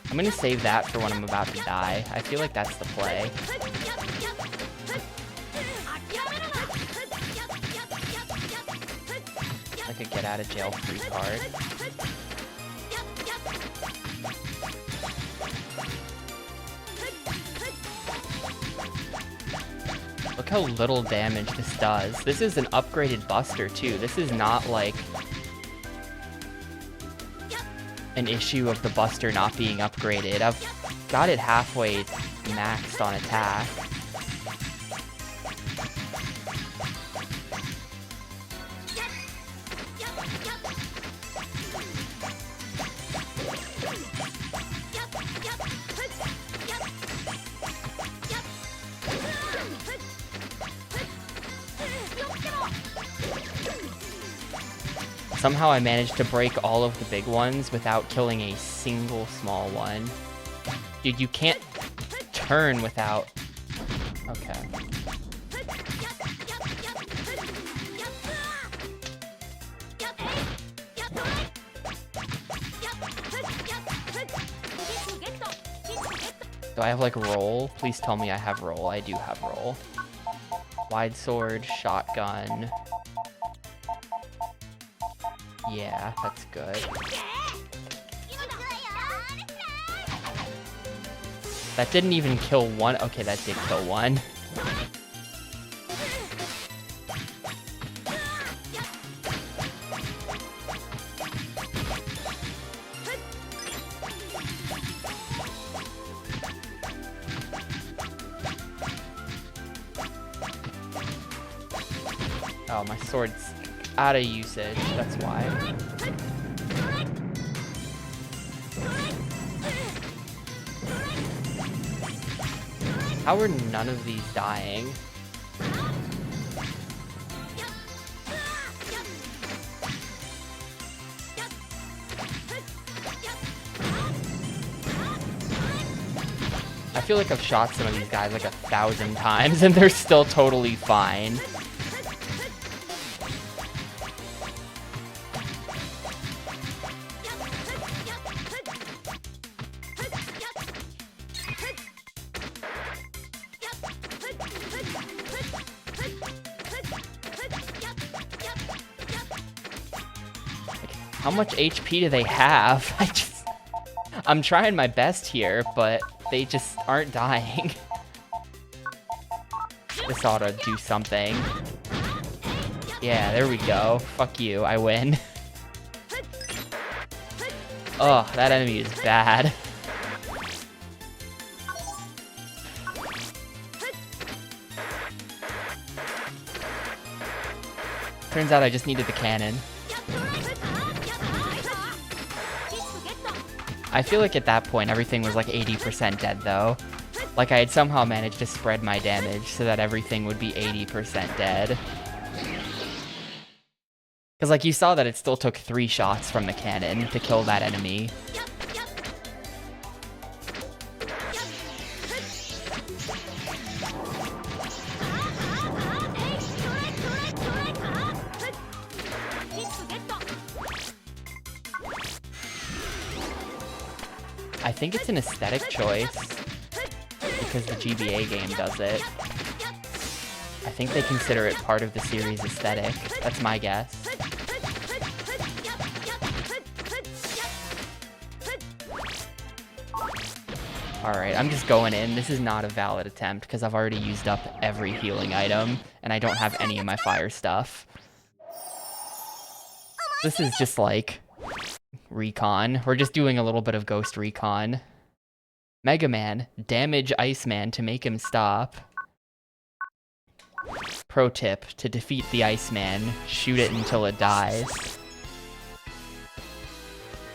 I'm gonna save that for when I'm about to die. I feel like that's the play. Like a get out of jail free card. Look how little damage this does. This is an upgraded Buster too. This is not like an issue of the Buster not being upgraded. I've got it halfway maxed on attack. Somehow I managed to break all of the big ones without killing a single small one. Dude, you can't turn without... Okay. Do I have, like, roll? Please tell me I have roll. I do have roll. Wide sword, shotgun... Yeah, that's good. That didn't even kill one. Okay, that did kill one. Oh, my sword's out of usage, that's why. How are none of these dying? I feel like I've shot some of these guys like 1,000 times and they're still totally fine. How much HP do they have? I'm trying my best here, but they just aren't dying. This ought to do something. Yeah, there we go. Fuck you, I win. Oh, that enemy is bad. Turns out I just needed the cannon. I feel like at that point everything was like 80% dead though. Like I had somehow managed to spread my damage so that everything would be 80% dead. Because like you saw that it still took 3 shots from the cannon to kill that enemy. I think it's an aesthetic choice because the GBA game does it. I think they consider it part of the series aesthetic. That's my guess. Alright, I'm just going in. This is not a valid attempt because I've already used up every healing item and I don't have any of my fire stuff. This is just like recon. We're just doing a little bit of ghost recon. Mega Man, damage Iceman to make him stop. Pro tip, to defeat the Iceman, shoot it until it dies.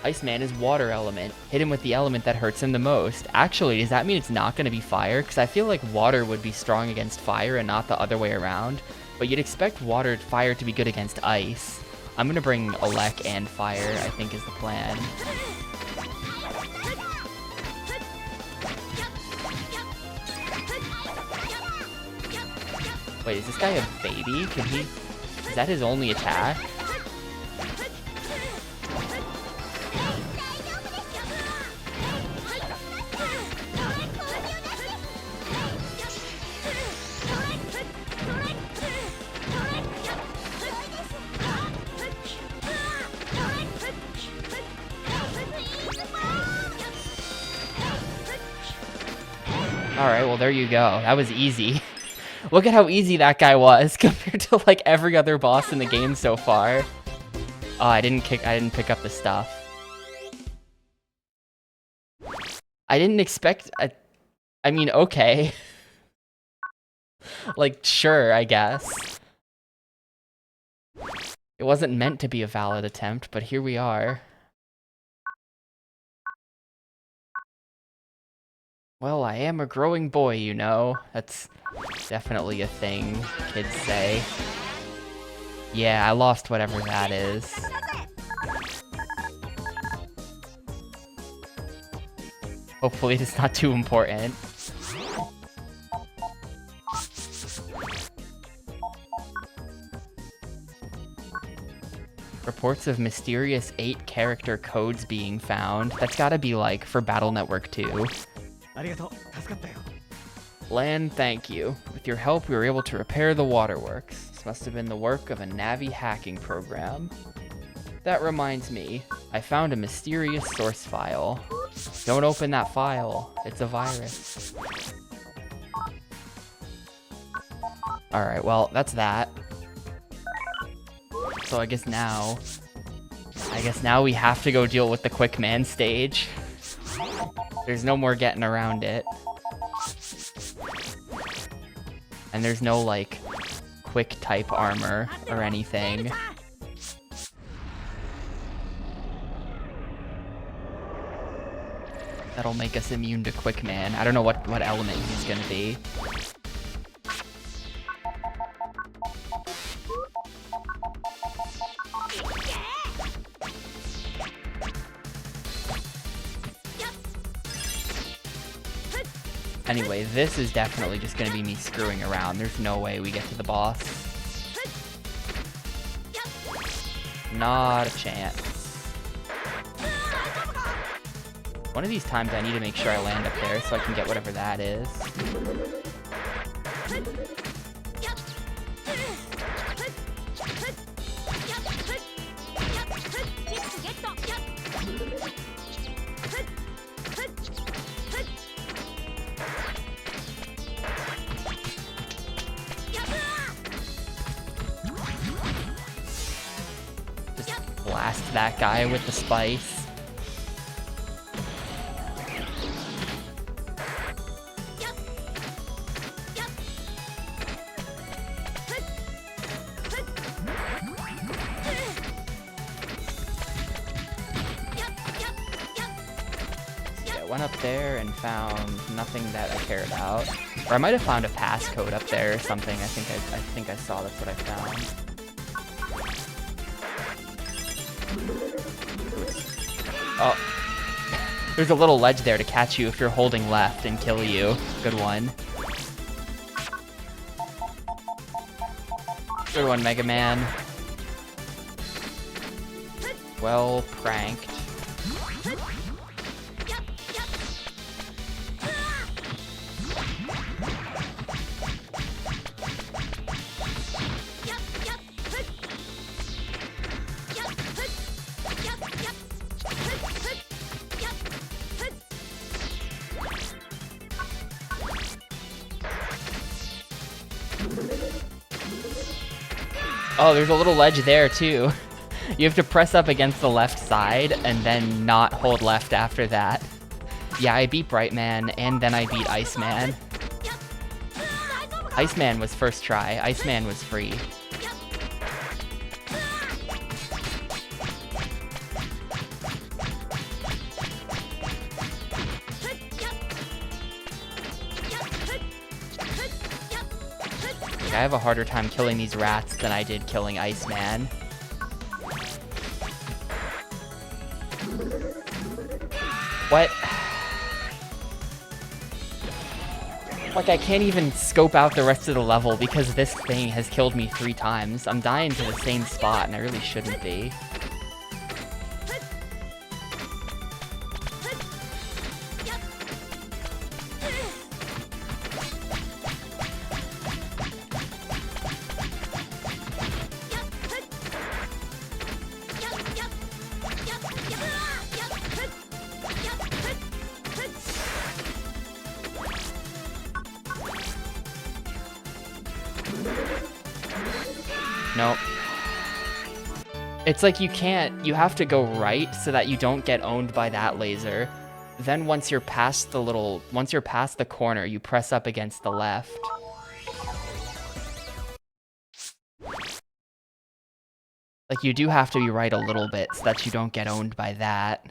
Iceman is water element. Hit him with the element that hurts him the most. Actually, does that mean it's not going to be fire? Because I feel like water would be strong against fire and not the other way around. But you'd expect fire to be good against ice. I'm going to bring Elec and fire, I think is the plan. Wait, is this guy a baby? Can he... Is that his only attack? Alright, well there you go. That was easy. Look at how easy that guy was compared to like every other boss in the game so far. Oh, I didn't pick up the stuff. I didn't expect I mean, okay. Like, sure, I guess. It wasn't meant to be a valid attempt, but here we are. Well, I am a growing boy, you know. That's definitely a thing kids say. Yeah, I lost whatever that is. Hopefully it's not too important. Reports of mysterious 8-character codes being found. That's gotta be like for Battle Network 2. Lan, thank you. With your help, we were able to repair the waterworks. This must have been the work of a Navi hacking program. That reminds me, I found a mysterious source file. Don't open that file. It's a virus. Alright, well, that's that. So I guess now we have to go deal with the Quick Man stage. There's no more getting around it. And there's no, like, quick type armor or anything. That'll make us immune to Quick Man. I don't know what element he's gonna be. Anyway, this is definitely just gonna be me screwing around. There's no way we get to the boss. Not a chance. One of these times I need to make sure I land up there so I can get whatever that is. Blast that guy with the spice. Yeah, went up there and found nothing that I care about. Or I might have found a passcode up there or something. I think I saw that's what I found. Oh. There's a little ledge there to catch you if you're holding left and kill you. Good one. Good one, Mega Man. Well pranked. Oh, there's a little ledge there too. You have to press up against the left side and then not hold left after that. Yeah, I beat Brightman and then I beat Iceman. Iceman was first try. Iceman was free. Like, I have a harder time killing these rats than I did killing Iceman. What? Like, I can't even scope out the rest of the level because this thing has killed me 3 times. I'm dying to the same spot, and I really shouldn't be. Nope. It's like you have to go right so that you don't get owned by that laser. Then once you're past the corner, you press up against the left. Like, you do have to be right a little bit so that you don't get owned by that.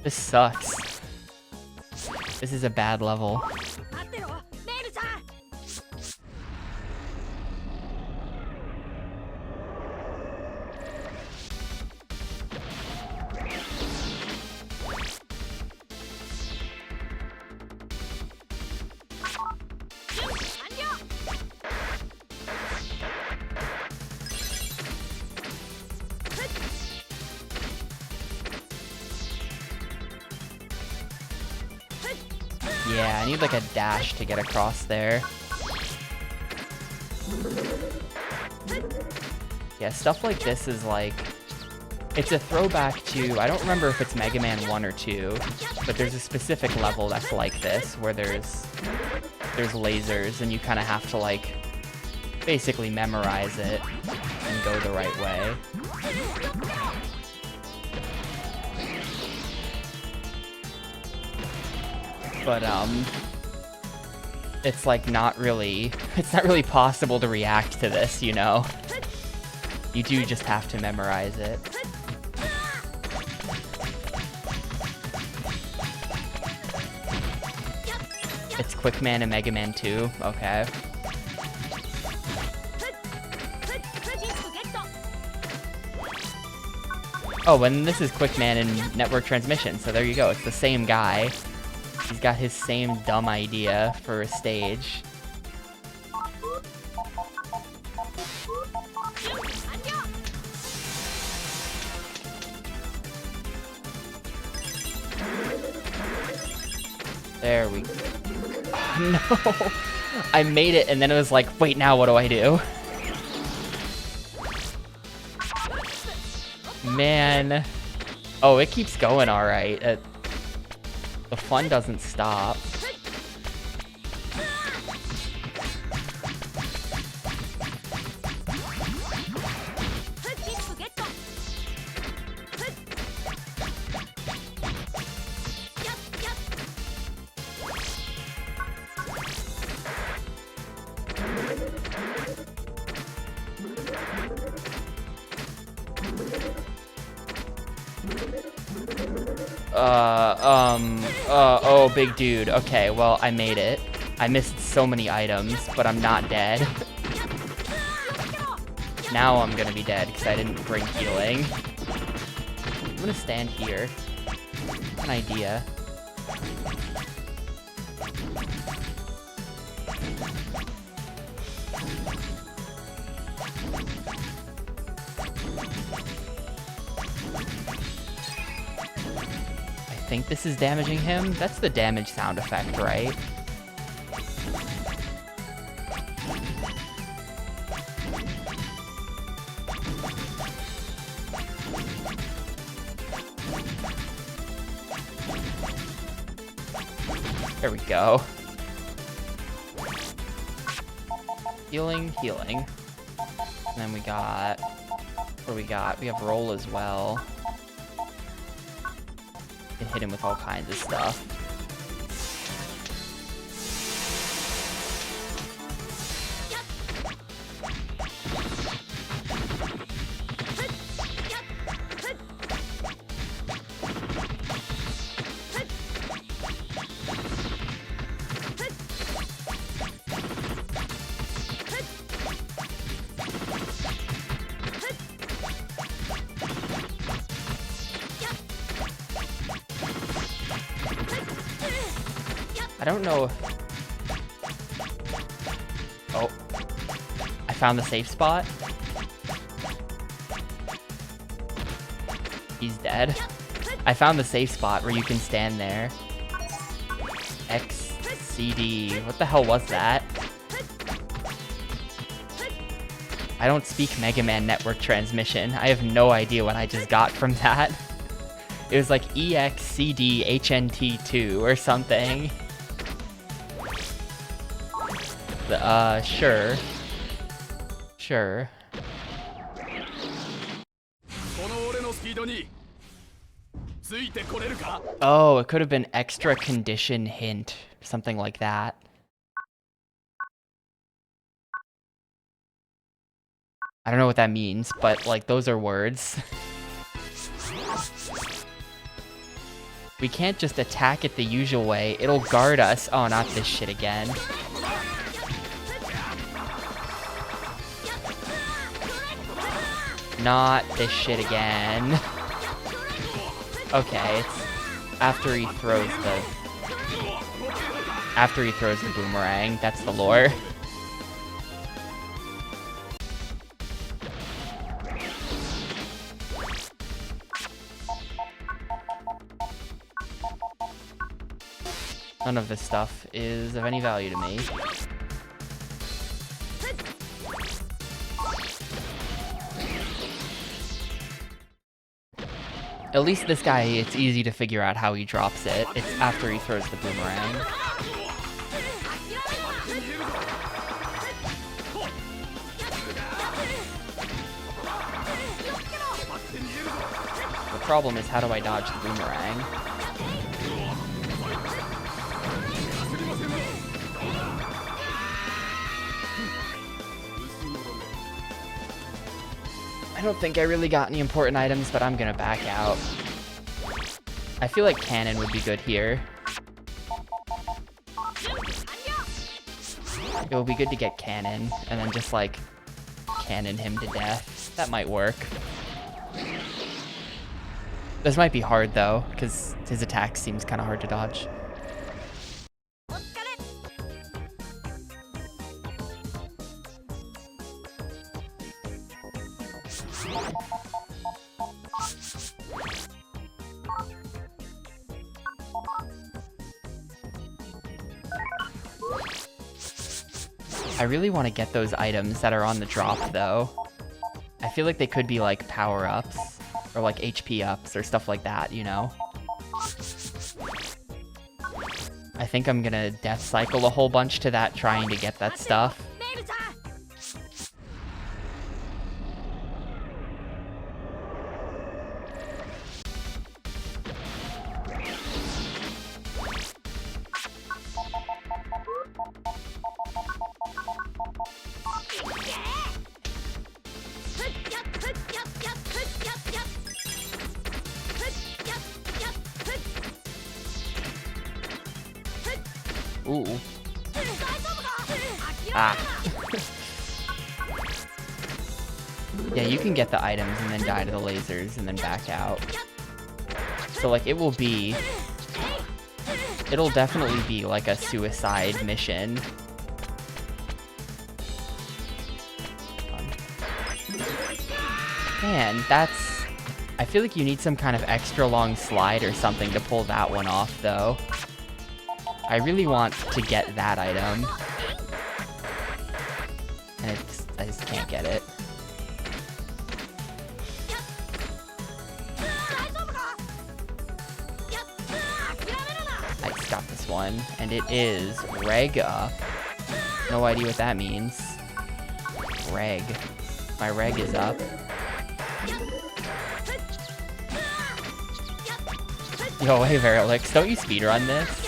This sucks. This is a bad level. Yeah, I need like a dash to get across there. Yeah, stuff like this is like... It's a throwback to... I don't remember if it's Mega Man 1 or 2, but there's a specific level that's like this, where there's lasers, and you kind of have to like basically memorize it and go the right way. But it's like it's not really possible to react to this, you know? You do just have to memorize it. It's Quick Man and Mega Man 2, okay. Oh, and this is Quick Man in Network Transmission, so there you go, it's the same guy. He's got his same dumb idea for a stage. There we go. Oh, no! I made it, and then it was like, wait, now what do I do? Man. Oh, it keeps going alright. The fun doesn't stop. Oh, big dude. Okay, well, I made it. I missed so many items, but I'm not dead. Now I'm gonna be dead because I didn't bring healing. I'm gonna stand here. An idea. I think this is damaging him. That's the damage sound effect, right? There we go. Healing, healing. And then we got... What do we got? We have roll as well. can hit him with all kinds of stuff. I don't know. Oh. I found the safe spot. He's dead. I found the safe spot where you can stand there. XCD. What the hell was that? I don't speak Mega Man Network Transmission. I have no idea what I just got from that. It was like EXCDHNT2 or something. Sure. Sure. Oh, it could have been extra condition hint. Something like that. I don't know what that means, but, like, those are words. We can't just attack it the usual way. It'll guard us. Oh, not this shit again. Not this shit again. Okay, it's after he throws the boomerang. That's the lore. None of this stuff is of any value to me. At least this guy, it's easy to figure out how he drops it. It's after he throws the boomerang. The problem is, how do I dodge the boomerang? I don't think I really got any important items, but I'm gonna back out. I feel like cannon would be good here. It would be good to get cannon, and then just, like, cannon him to death. That might work. This might be hard, though, because his attack seems kind of hard to dodge. I really want to get those items that are on the drop, though. I feel like they could be, like, power-ups, or, like, HP ups, or stuff like that, you know? I think I'm gonna death cycle a whole bunch to that, trying to get that stuff. Ooh. Ah. Yeah, you can get the items and then die to the lasers and then back out. So, like, it'll definitely be like a suicide mission. Man, I feel like you need some kind of extra long slide or something to pull that one off, though. I really want to get that item. And I just can't get it. I just got this one, and it is reg up. No idea what that means. Reg. My reg is up. Yo, hey Verilix, don't you speedrun this?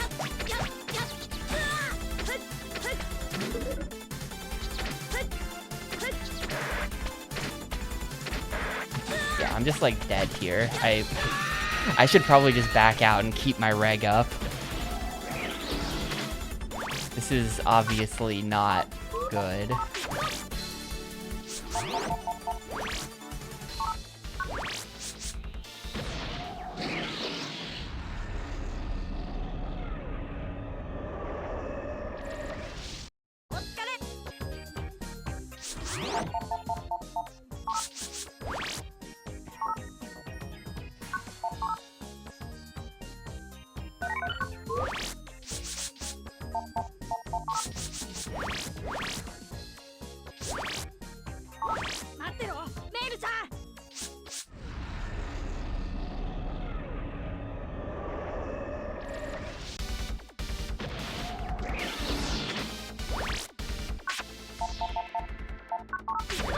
Yeah, I'm just like dead here. I should probably just back out and keep my reg up. This is obviously not good.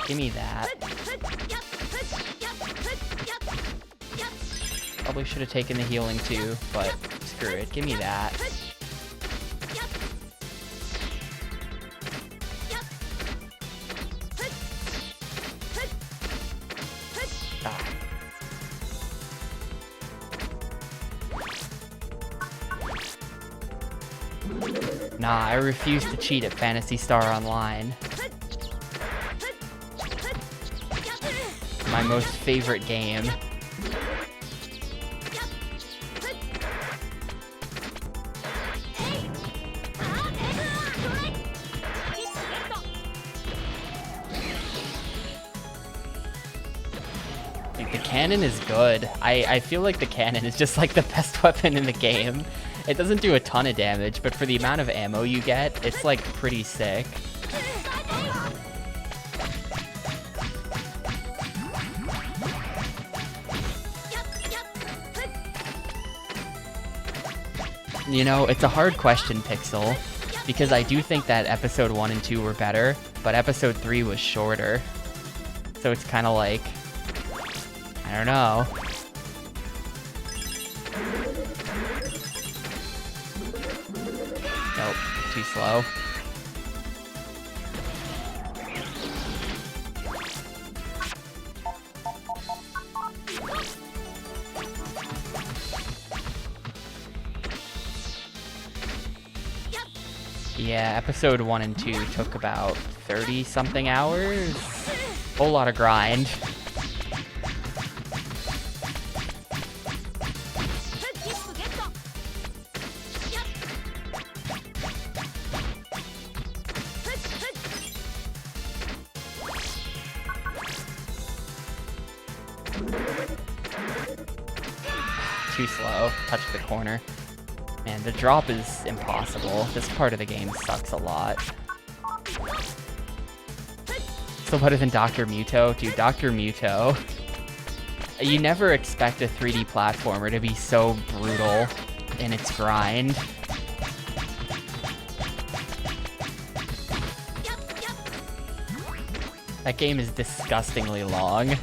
Give me that. Probably should have taken the healing too, but screw it. Give me that. Ah. Nah, I refuse to cheat at Phantasy Star Online. My most favorite game. Dude, the cannon is good. I feel like the cannon is just like the best weapon in the game. It doesn't do a ton of damage, but for the amount of ammo you get, it's like pretty sick. You know, it's a hard question, Pixel, because I do think that episode 1 and 2 were better, but episode 3 was shorter. So it's kind of like, I don't know. Nope, too slow. Yeah, episode 1 and 2 took about 30-something hours. Whole lot of grind. Too slow. Touch the corner. Man, the drop is impossible. This part of the game sucks a lot. Still better than Dr. Muto? Dude, Dr. Muto. You never expect a 3D platformer to be so brutal in its grind. That game is disgustingly long.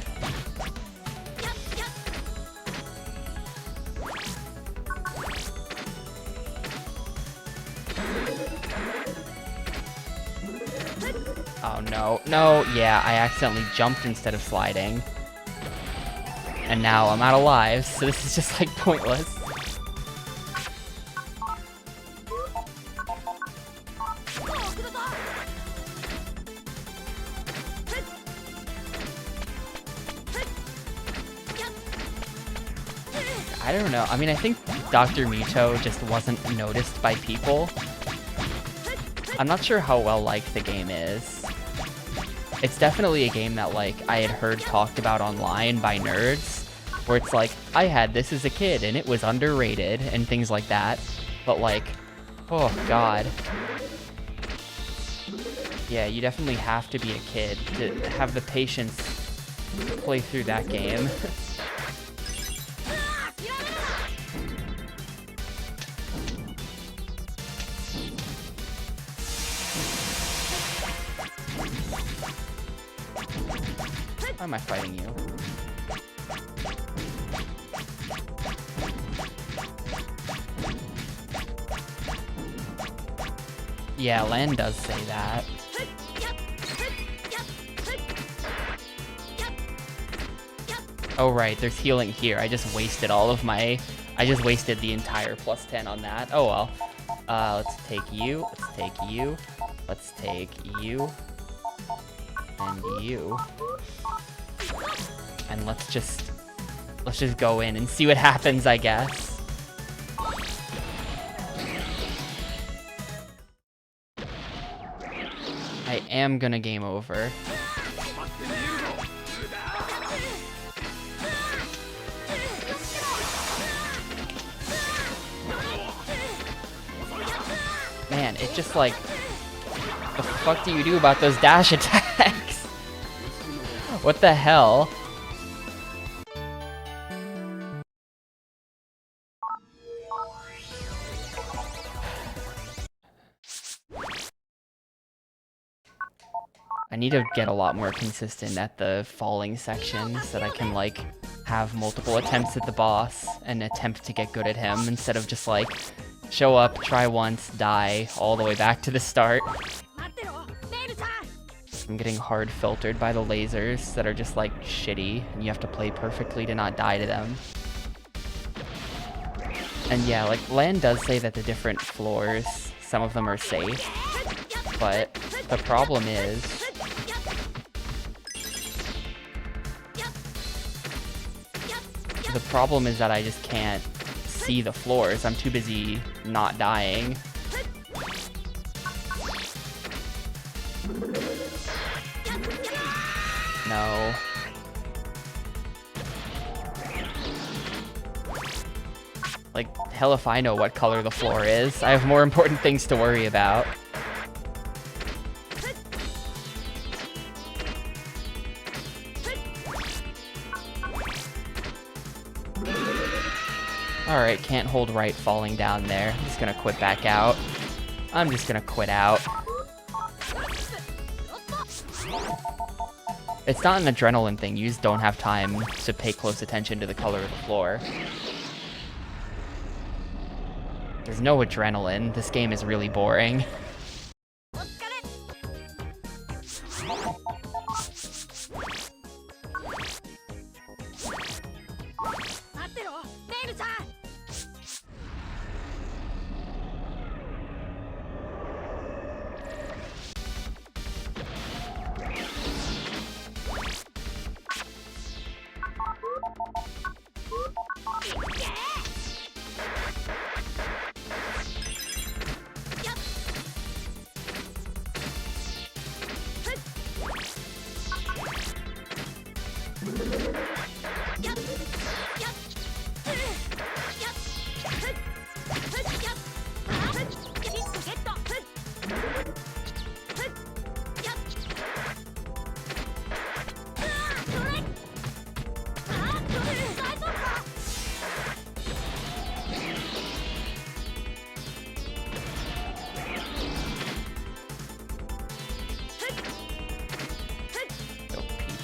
Oh no, no, yeah, I accidentally jumped instead of sliding. And now I'm out of lives, so this is just like pointless. I don't know, I mean, I think Dr. Muto just wasn't noticed by people. I'm not sure how well liked the game is. It's definitely a game that, like, I had heard talked about online by nerds, where it's like, I had this as a kid and it was underrated and things like that. But like, oh god. Yeah, you definitely have to be a kid to have the patience to play through that game. Why am I fighting you? Yeah, Lan does say that. Oh right, there's healing here. I just wasted all of my... I just wasted the entire plus 10 on that. Oh well. Let's take you. Let's take you. Let's take you. And you. And let's just go in and see what happens, I guess. I am gonna game over. Man, it just like... The fuck do you do about those dash attacks? What the hell? I need to get a lot more consistent at the falling sections so that I can like have multiple attempts at the boss and attempt to get good at him instead of just like show up, try once, die, all the way back to the start. I'm getting hard filtered by the lasers that are just like shitty and you have to play perfectly to not die to them. And yeah, like Lan does say that the different floors, some of them are safe, but the problem is that I just can't see the floors. I'm too busy not dying. No. Like, hell if I know what color the floor is. I have more important things to worry about. Alright, can't hold right falling down there. I'm just gonna quit back out. I'm just gonna quit out. It's not an adrenaline thing, you just don't have time to pay close attention to the color of the floor. There's no adrenaline, this game is really boring.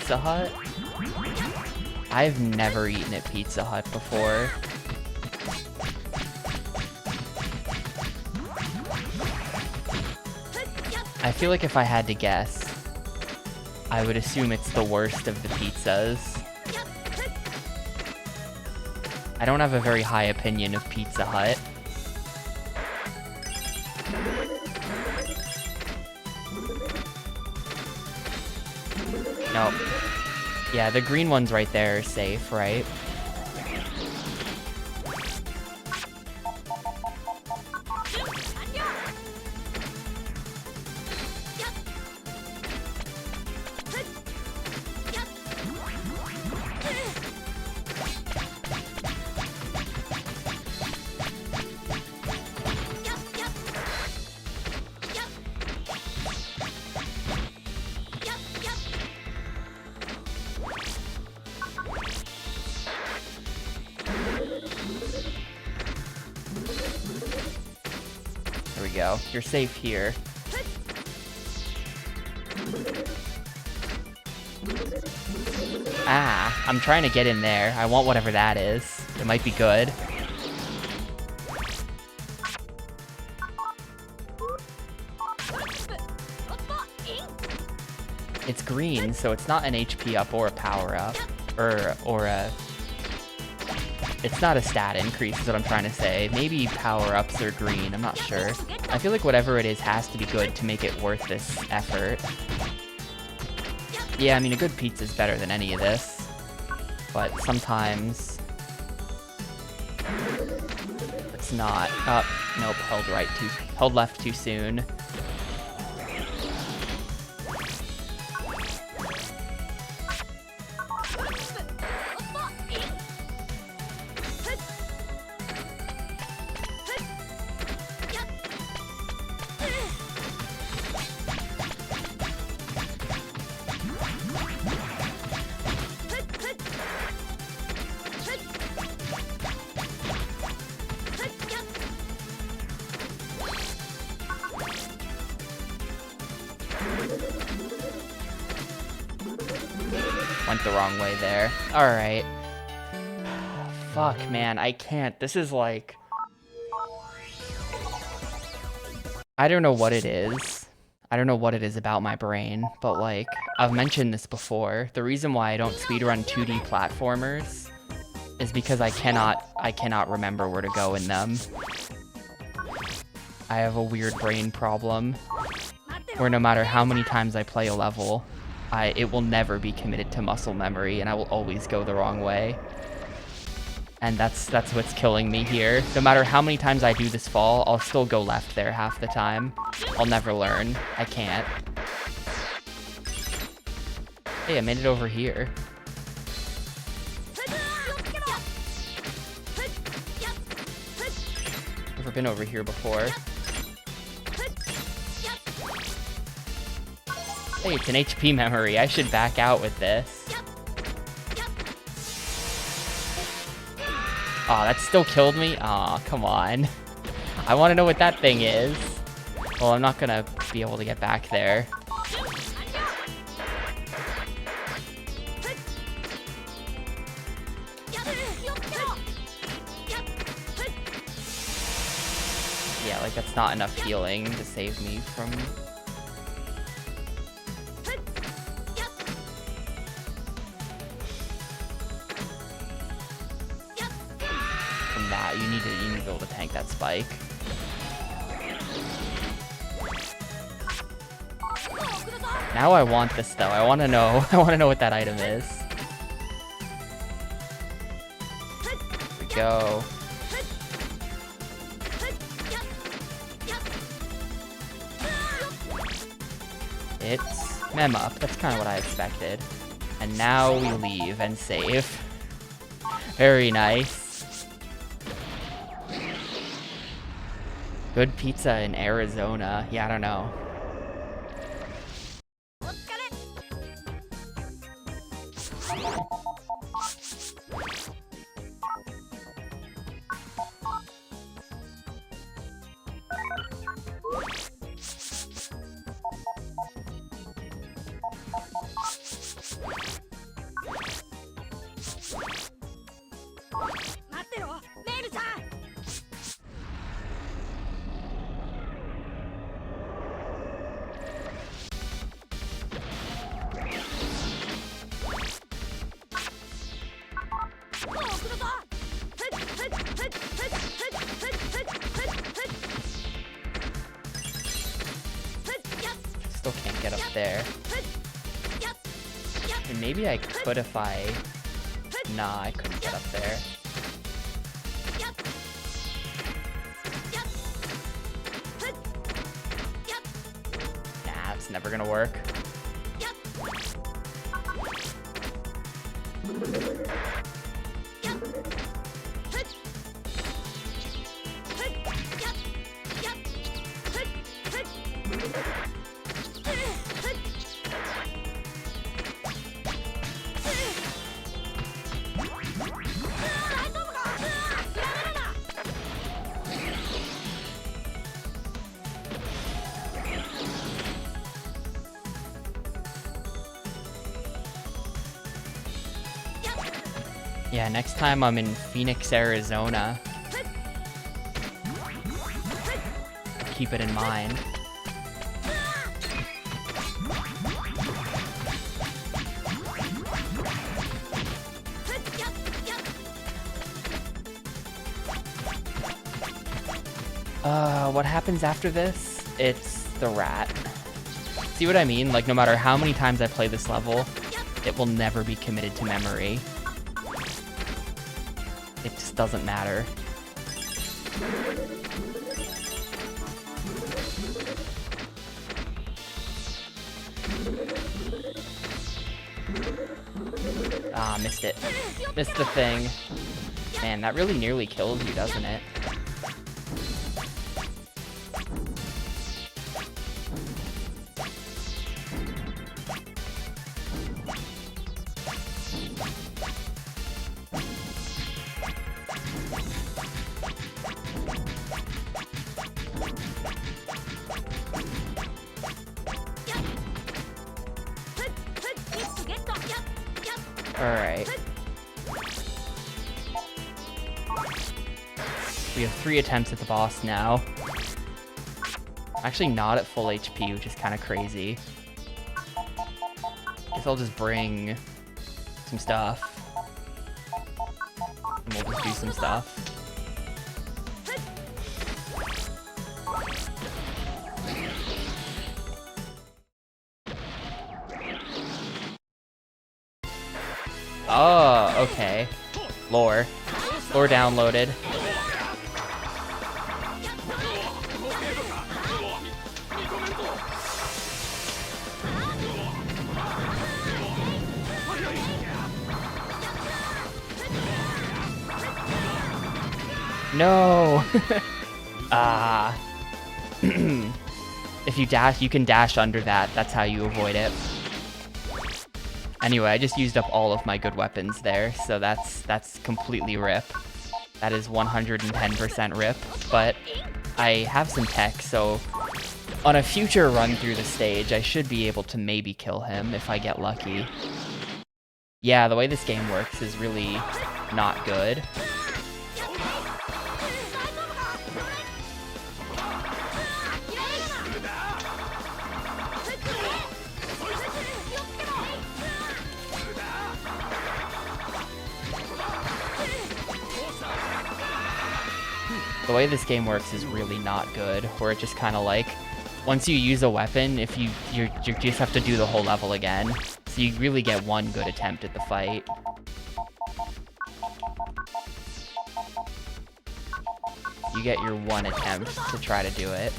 Pizza Hut? I've never eaten at Pizza Hut before. I feel like if I had to guess, I would assume it's the worst of the pizzas. I don't have a very high opinion of Pizza Hut. Nope. Yeah, the green ones right there are safe, right? There we go. You're safe here. Ah, I'm trying to get in there. I want whatever that is. It might be good. It's green, so it's not an HP up or a power up, or a. It's not a stat increase, is what I'm trying to say. Maybe power ups are green. I'm not sure. I feel like whatever it is has to be good to make it worth this effort. Yeah, I mean, a good pizza is better than any of this, but sometimes it's not. Oh, nope, held left too soon. Went the wrong way there. Alright. Fuck, man, I can't. This is like... I don't know what it is. I don't know what it is about my brain, but like, I've mentioned this before. The reason why I don't speedrun 2D platformers is because I cannot remember where to go in them. I have a weird brain problem where no matter how many times I play a level, it will never be committed to muscle memory, and I will always go the wrong way. And that's what's killing me here. No matter how many times I do this fall, I'll still go left there half the time. I'll never learn. I can't. Hey, I made it over here. Never been over here before. Hey, it's an HP memory. I should back out with this. Aw, that still killed me? Aw, come on. I want to know what that thing is. Well, I'm not gonna be able to get back there. Yeah, like that's not enough healing to save me from... that. You need to be able to tank that spike. Now I want this though. I want to know what that item is. Here we go. It's Mem Up. That's kind of what I expected. And now we leave and save. Very nice. Good pizza in Arizona. Yeah, I don't know. Still can't get up there. And maybe I could if I... Nah, I couldn't get up there. Nah, it's never gonna work. Yeah, next time I'm in Phoenix, Arizona. Keep it in mind. What happens after this? It's the rat. See what I mean? Like, no matter how many times I play this level, it will never be committed to memory. It just doesn't matter. Ah, missed it. Missed the thing. Man, that really nearly kills you, doesn't it? Alright. We have 3 attempts at the boss now. Actually not at full HP, which is kind of crazy. Guess I'll just bring some stuff. And we'll just do some stuff. Oh, okay. Lore. Lore downloaded. No! Ah. If you dash, you can dash under that. That's how you avoid it. Anyway, I just used up all of my good weapons there, so that's completely rip. That is 110% rip, but I have some tech, so on a future run through the stage, I should be able to maybe kill him if I get lucky. Yeah, the way this game works is really not good. The way this game works is really not good, where it just kind of like, once you use a weapon, if you just have to do the whole level again. So you really get one good attempt at the fight. You get your one attempt to try to do it.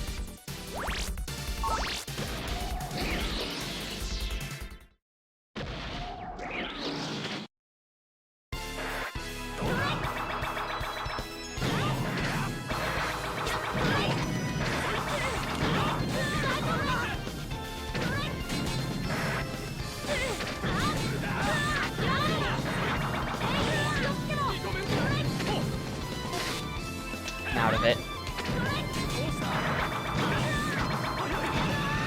Out of it.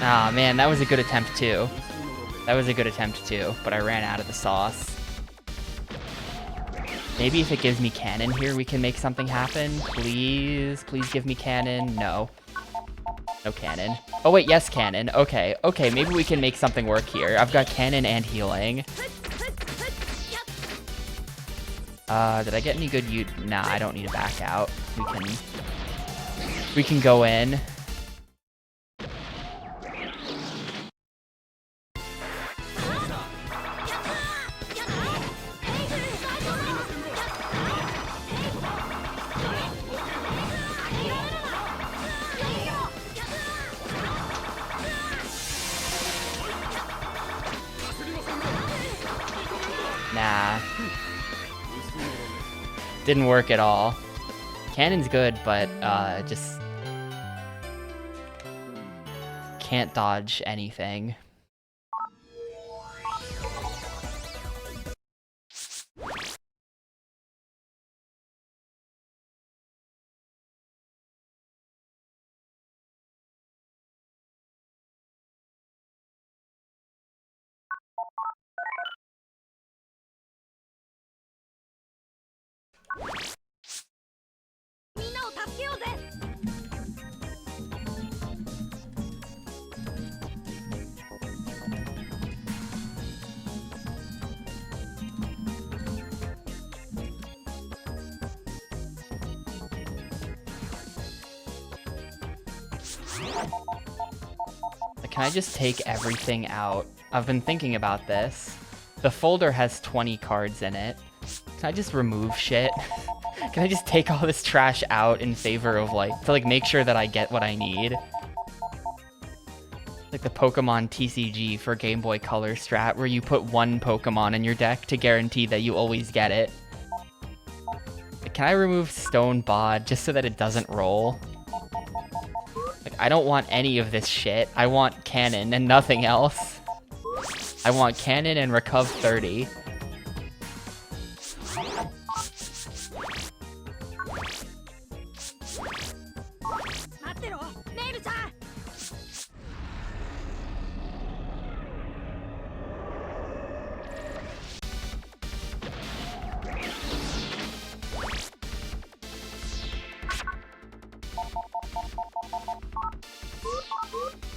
Ah, man, that was a good attempt too. That was a good attempt too, but I ran out of the sauce. Maybe if it gives me cannon here, we can make something happen. Please, please give me cannon. No. No cannon. Oh wait, yes cannon. Okay, okay, maybe we can make something work here. I've got cannon and healing. Did I get any good Nah, I don't need to back out. We can go in. Nah. Didn't work at all. Cannon's good, but just can't dodge anything. Like, can I just take everything out? I've been thinking about this. The folder has 20 cards in it. Can I just remove shit? Can I just take all this trash out in favor of, like, to, like, make sure that I get what I need? Like the Pokemon TCG for Game Boy Color strat, where you put one Pokemon in your deck to guarantee that you always get it. Like, can I remove Stone Bod just so that it doesn't roll? Like, I don't want any of this shit. I want Cannon and nothing else. I want Cannon and Recov 30.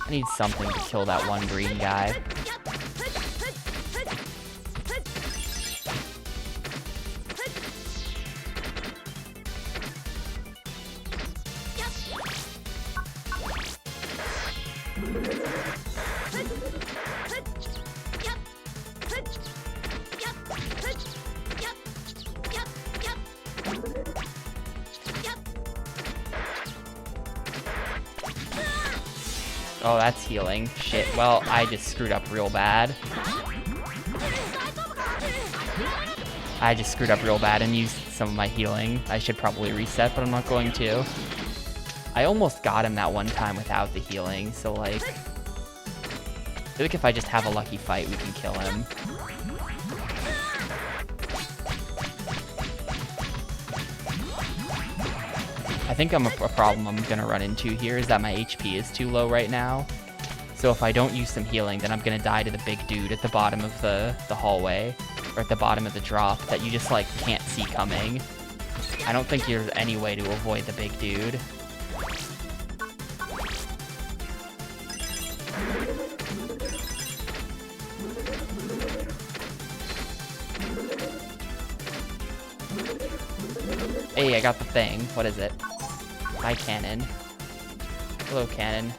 I need something to kill that one green guy. Oh, that's healing. Shit, well, I just screwed up real bad. I just screwed up real bad and used some of my healing. I should probably reset, but I'm not going to. I almost got him that one time without the healing, so, like... I feel like if I just have a lucky fight, we can kill him. I think a problem I'm gonna run into here is that my HP is too low right now. So if I don't use some healing, then I'm gonna die to the big dude at the bottom of the hallway, or at the bottom of the drop that you just, like, can't see coming. I don't think there's any way to avoid the big dude. Hey, I got the thing. What is it? Hi, Cannon. Hello, Cannon.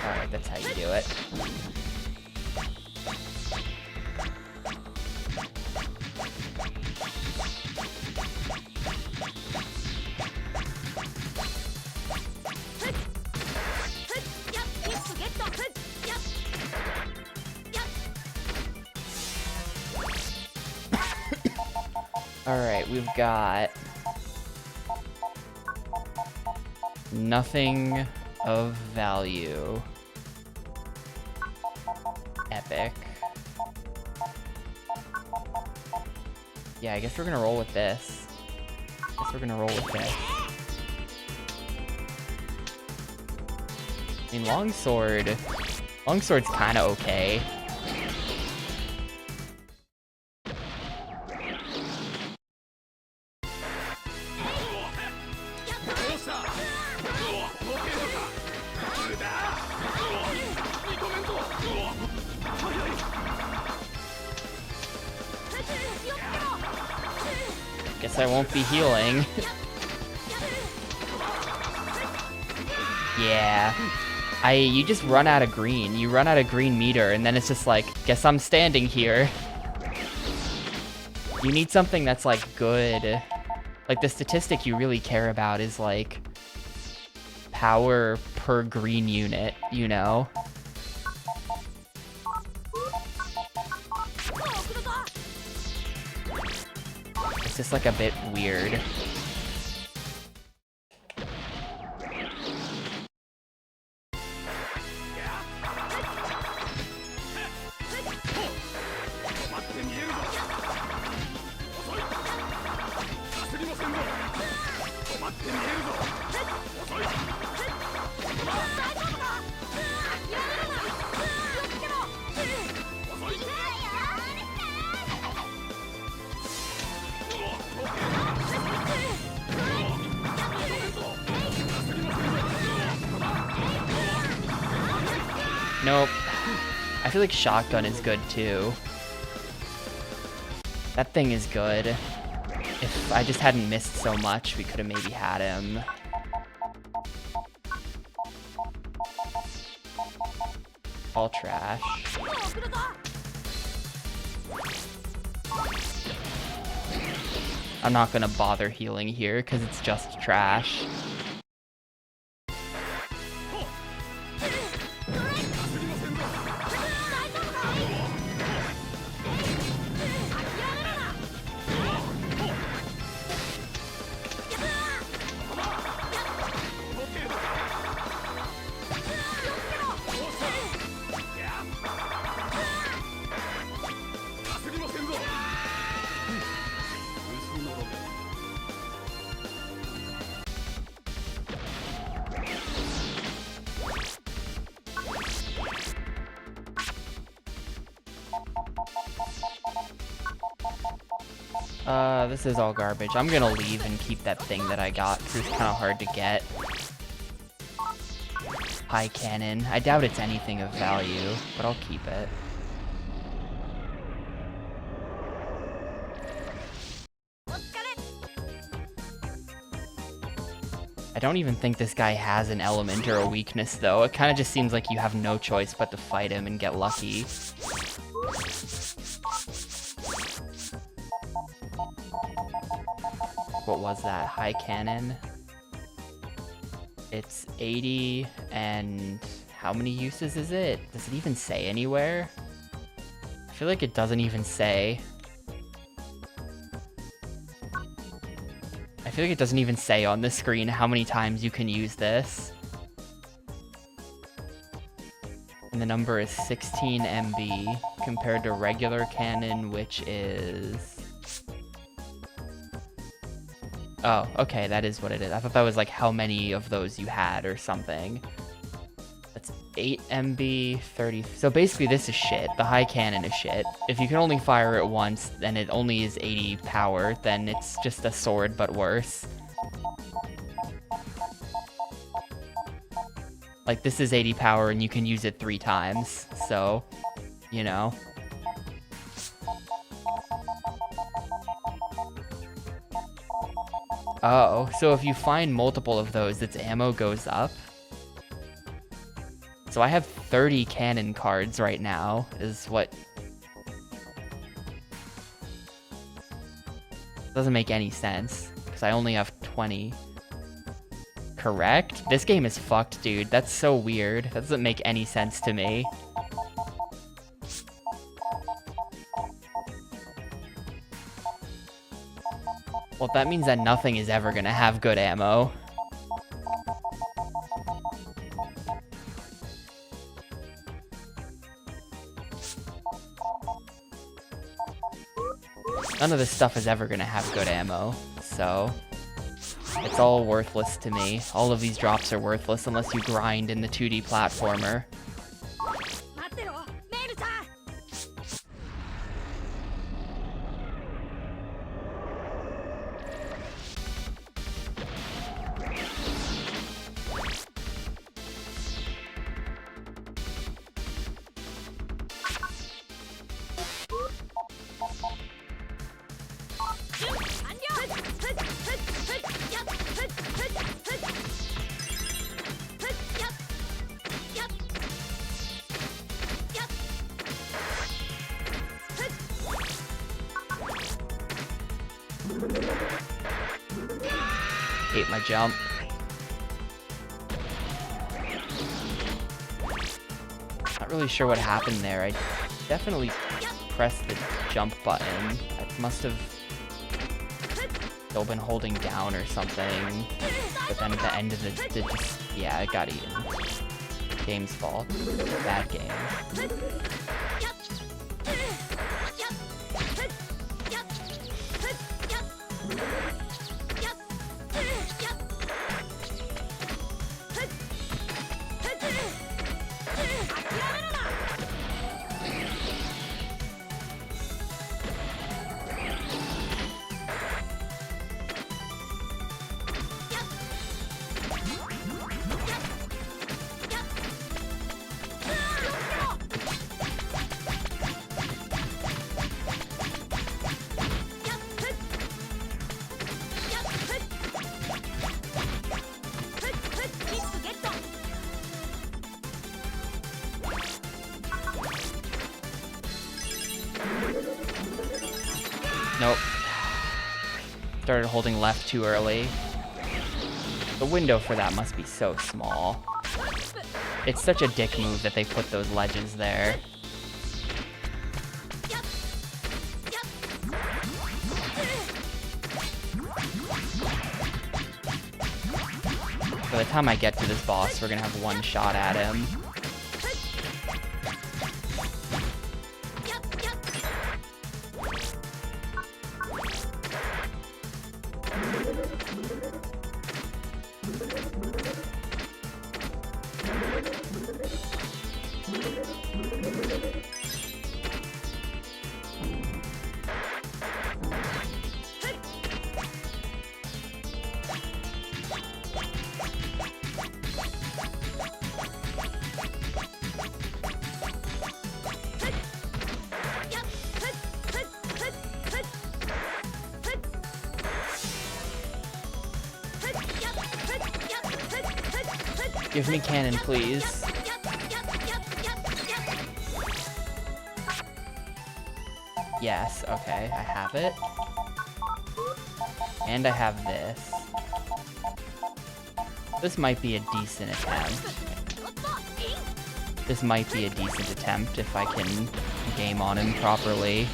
Alright, that's how you do it. Alright, we've got nothing of value. Epic. Yeah, I guess we're gonna roll with this. I mean, Longsword's kinda okay. Guess I won't be healing. Yeah. You just run out of green. You run out of green meter, and then it's just like, guess I'm standing here. You need something that's, like, good. Like, the statistic you really care about is, like, power per green unit, you know? It's just, like, a bit weird. Nope. I feel like shotgun is good too. That thing is good. If I just hadn't missed so much, we could have maybe had him. All trash. I'm not gonna bother healing here because it's just trash. This is all garbage. I'm gonna leave and keep that thing that I got, because it's kind of hard to get. High cannon. I doubt it's anything of value, but I'll keep it. I don't even think this guy has an element or a weakness, though. It kind of just seems like you have no choice but to fight him and get lucky. What was that? High cannon? It's 80, and how many uses is it? Does it even say anywhere? I feel like it doesn't even say. I feel like it doesn't even say on the screen how many times you can use this. And the number is 16 MB compared to regular cannon, which is... Oh, okay, that is what it is. I thought that was like how many of those you had or something. That's 8 MB, 30... So basically this is shit. The high cannon is shit. If you can only fire it once, and it only is 80 power, then it's just a sword, but worse. Like, this is 80 power, and you can use it 3 times, so, you know. Oh, so if you find multiple of those, its ammo goes up? So I have 30 cannon cards right now, is what... Doesn't make any sense, because I only have 20. Correct? This game is fucked, dude. That's so weird. That doesn't make any sense to me. Well, that means that nothing is ever gonna have good ammo. None of this stuff is ever gonna have good ammo, so... It's all worthless to me. All of these drops are worthless unless you grind in the 2D platformer. Hate my jump. Not really sure what happened there. I definitely pressed the jump button. I must have still been holding down or something. But then at the end of the just, yeah, it got eaten. Game's fault. Bad game. Nope. Started holding left too early. The window for that must be so small. It's such a dick move that they put those ledges there. By the time I get to this boss, we're gonna have one shot at him. Give me cannon, please. Yes, okay, I have it. And I have this. This might be a decent attempt. This might be a decent attempt if I can game on him properly.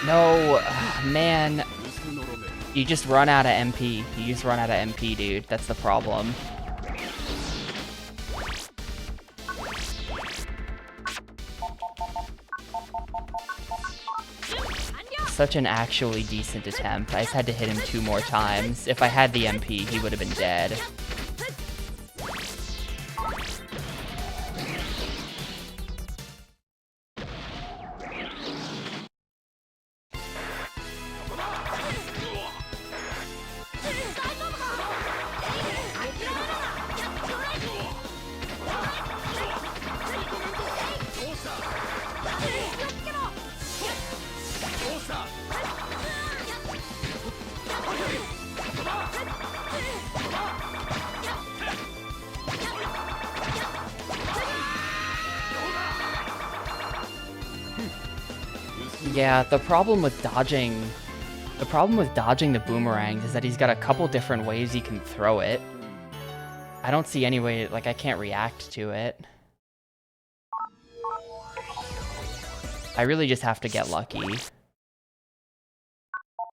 No, man. You just run out of MP. You just run out of MP, dude. That's the problem. Such an actually decent attempt. I just had to hit him 2 more times. If I had the MP, he would have been dead. Yeah, the problem with dodging the boomerangs is that he's got a couple different ways he can throw it. I don't see any way, like, I can't react to it. I really just have to get lucky.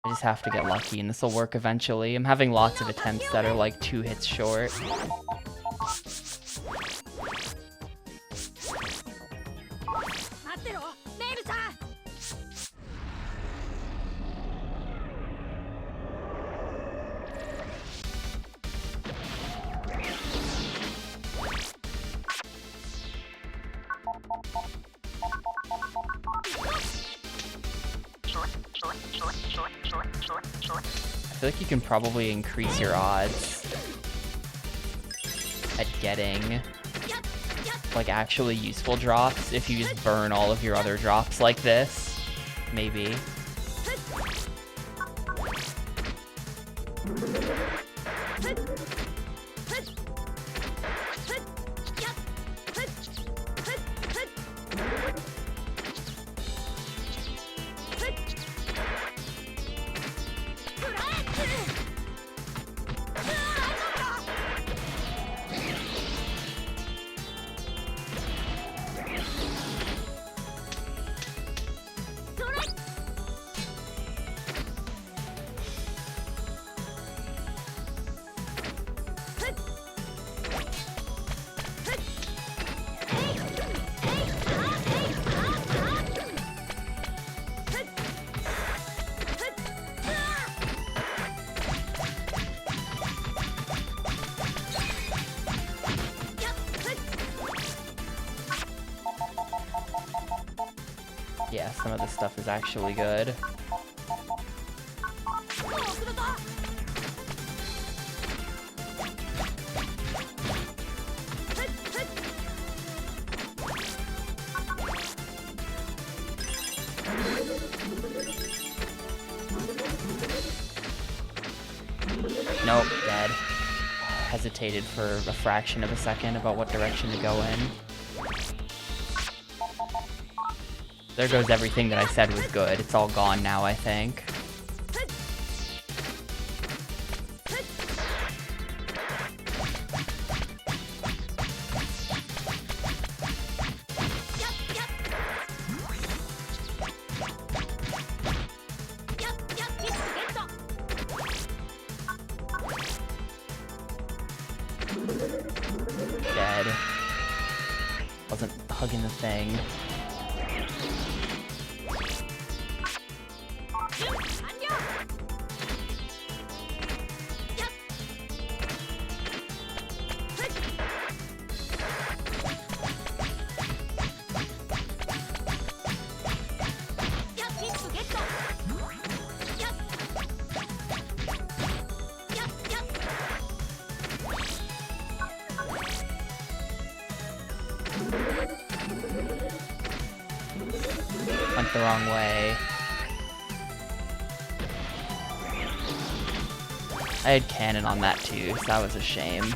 I just have to get lucky, and this will work eventually. I'm having lots of attempts that are like 2 hits short. I feel like you can probably increase your odds at getting like actually useful drops if you just burn all of your other drops like this. Maybe. Yeah, some of this stuff is actually good. Nope, dead. Hesitated for a fraction of a second about what direction to go in. There goes everything that I said was good. It's all gone now, I think. Dead. Wasn't hugging the thing. Went the wrong way. I had cannon on that too, so that was a shame.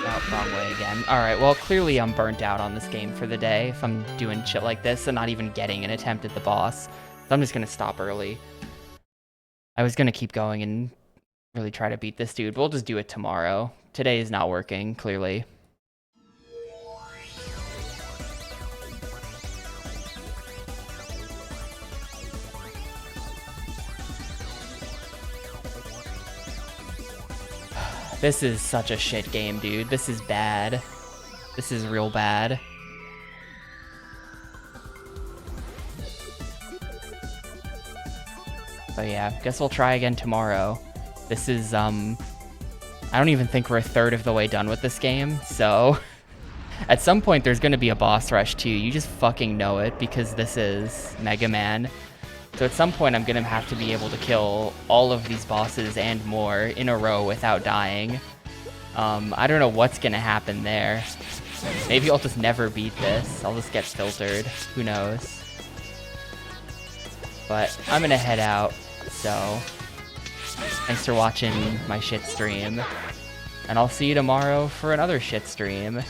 Oh, wrong way again. Alright, well, clearly I'm burnt out on this game for the day if I'm doing shit like this and not even getting an attempt at the boss. So I'm just gonna stop early. I was gonna keep going and really try to beat this dude, but we'll just do it tomorrow. Today is not working, clearly. This is such a shit game, dude. This is bad. This is real bad. But yeah, guess we'll try again tomorrow. This is, I don't even think we're a third of the way done with this game, so... At some point, there's gonna be a boss rush, too. You just fucking know it, because this is Mega Man. So at some point, I'm gonna have to be able to kill all of these bosses and more in a row without dying. I don't know what's gonna happen there. Maybe I'll just never beat this. I'll just get filtered. Who knows? But I'm gonna head out, so... Thanks for watching my shit stream. And I'll see you tomorrow for another shit stream.